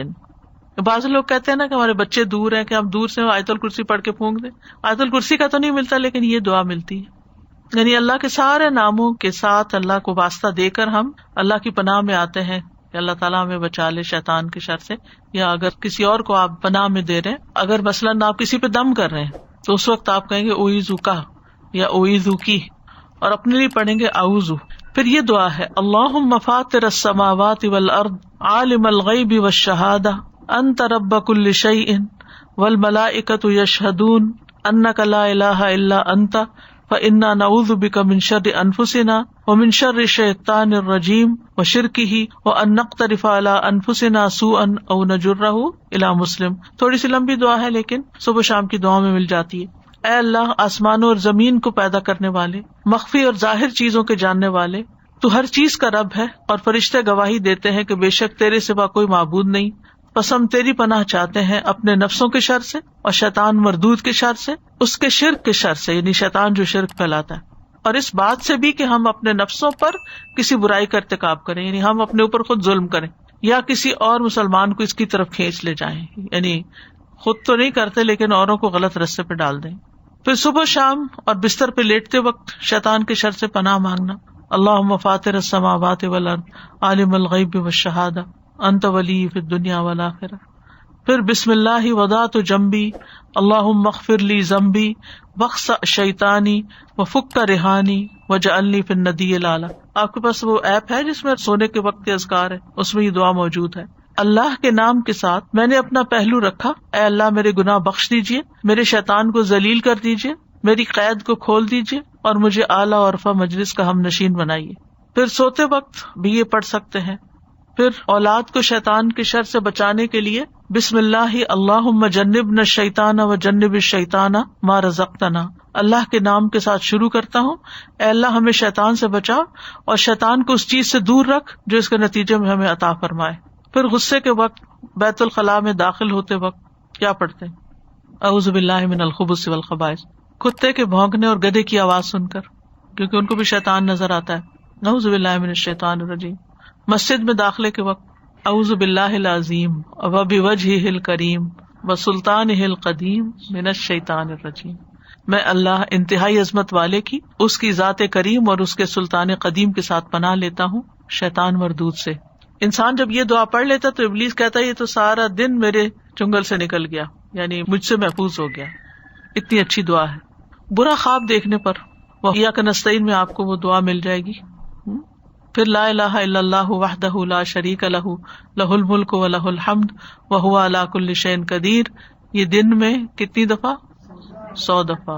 بعض لوگ کہتے ہیں نا کہ ہمارے بچے دور ہیں کہ ہم دور سے آیت الکرسی پڑھ کے پھونک دیں. آیت الکرسی کا تو نہیں ملتا لیکن یہ دعا ملتی ہے. یعنی اللہ کے سارے ناموں کے ساتھ اللہ کو واسطہ دے کر ہم اللہ کی پناہ میں آتے ہیں کہ اللہ تعالیٰ ہمیں بچا لے شیطان کے شر سے. یا اگر کسی اور کو آپ پناہ میں دے رہے ہیں، اگر مثلاً آپ کسی پہ دم کر رہے ہیں تو اس وقت آپ کہیں گے اعیذک یا اعیذک، اور اپنے لیے پڑھیں گے اعوذ. پھر یہ دعا ہے اللہم فاطر السماوات والارض عالم الغیب والشہادہ انت رب کل شیء والملائکۃ یشہدون انک لا الہ الا انت فانا نعوذ بک من شر انفسنا ومن شر الشیطان الرجیم وشرکہ وان نقترف علی انفسنا سوءا او نجرہ الی مسلم. تھوڑی سی لمبی دعا ہے لیکن صبح شام کی دعاؤں میں مل جاتی ہے. اے اللہ، آسمانوں اور زمین کو پیدا کرنے والے، مخفی اور ظاہر چیزوں کے جاننے والے، تو ہر چیز کا رب ہے اور فرشتے گواہی دیتے ہیں کہ بے شک تیرے سوا کوئی معبود نہیں. بس ہم تیری پناہ چاہتے ہیں اپنے نفسوں کے شر سے اور شیطان مردود کے شر سے، اس کے شرک کے شر سے، یعنی شیطان جو شرک پھیلاتا ہے، اور اس بات سے بھی کہ ہم اپنے نفسوں پر کسی برائی کا ارتکاب کریں، یعنی ہم اپنے اوپر خود ظلم کریں یا کسی اور مسلمان کو اس کی طرف کھینچ لے جائیں، یعنی خود تو نہیں کرتے لیکن اوروں کو غلط رستے پہ ڈال دیں. پھر صبح شام اور بستر پہ لیٹتے وقت شیطان کے شر سے پناہ مانگنا. اللہم فاطر السماوات والارض عالم الغیب والشہادہ انت ولی فی الدنیا والآخرہ. پھر بسم اللہ وضعت جنبی اللہم اغفر لی ذنبی واخسأ شیطانی وفک رہانی واجعلنی فی الندی الاعلی. آپ کے پاس وہ ایپ ہے جس میں سونے کے وقت کے اذکار ہے، اس میں یہ دعا موجود ہے. اللہ کے نام کے ساتھ میں نے اپنا پہلو رکھا، اے اللہ میرے گناہ بخش دیجیے، میرے شیطان کو ذلیل کر دیجیے، میری قید کو کھول دیجیے اور مجھے اعلیٰ اور رفع مجلس کا ہم نشین بنائیے. پھر سوتے وقت بھی یہ پڑھ سکتے ہیں. پھر اولاد کو شیطان کے شر سے بچانے کے لیے بسم اللہ اللہم جنبنا الشیطان وجنب الشیطان ما رزقتنا. اللہ کے نام کے ساتھ شروع کرتا ہوں، اے اللہ ہمیں شیطان سے بچا اور شیطان کو اس چیز سے دور رکھ جو اس کے نتیجے میں ہمیں عطا فرمائے. پھر غصے کے وقت بیت الخلاء میں داخل ہوتے وقت کیا پڑھتے ہیں؟ اعوذ باللہ من الخبث والخبائث. کتے کے بھونکنے اور گدھے کی آواز سن کر، کیونکہ ان کو بھی شیطان نظر آتا ہے. اعوذ باللہ من الشیطان الرجیم. مسجد میں داخلے کے وقت اعوذ باللہ العظیم وبوجہہ الکریم وسلطانہ القدیم من الشیطان الرجیم. میں اللہ انتہائی عظمت والے کی، اس کی ذات کریم اور اس کے سلطان قدیم کے ساتھ پناہ لیتا ہوں شیطان مردود سے. انسان جب یہ دعا پڑھ لیتا تو ابلیس کہتا ہے یہ تو سارا دن میرے چنگل سے نکل گیا، یعنی مجھ سے محفوظ ہو گیا. اتنی اچھی دعا ہے. برا خواب دیکھنے پر وَإِيَّاكَ نَسْتَعِينُ میں آپ کو وہ دعا مل جائے گی. پھر لا الہ الا اللہ وحدہ لا شریک لہ لہ الملک ولہ الحمد وہو علی کل شیء قدیر. یہ دن میں کتنی دفعہ؟ 100 دفعہ.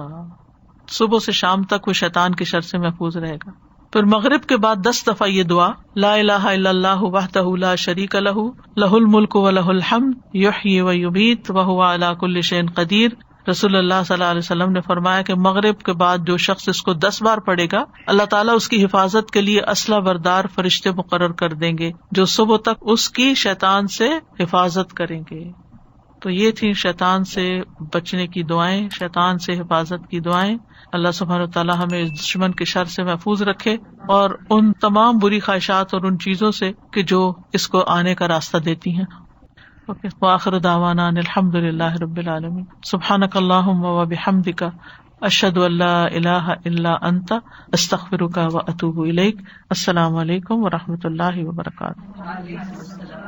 صبح سے شام تک وہ شیطان کے شر سے محفوظ رہے گا. پھر مغرب کے بعد 10 دفعہ یہ دعا لا الہ الا اللہ وحدہ لا شریک لہ لہ الملک ولہ الحمد یحیی ویمیت وہو علی کل شیء قدیر. رسول اللہ صلی اللہ علیہ وسلم نے فرمایا کہ مغرب کے بعد جو شخص اس کو 10 بار پڑھے گا اللہ تعالیٰ اس کی حفاظت کے لیے اسلحہ بردار فرشتے مقرر کر دیں گے جو صبح تک اس کی شیطان سے حفاظت کریں گے. تو یہ تھی شیطان سے بچنے کی دعائیں، شیطان سے حفاظت کی دعائیں. اللہ سبحانہ و تعالیٰ ہمیں اس دشمن کے شر سے محفوظ رکھے اور ان تمام بری خواہشات اور ان چیزوں سے کہ جو اس کو آنے کا راستہ دیتی ہیں. وآخر دعوانا ان الحمد للہ رب العالمین. سبحانک اللہم وبحمدک اشہد ان لا الہ الا انت استغفرک واتوب الیک. السلام علیکم ورحمۃ اللہ وبرکاتہ.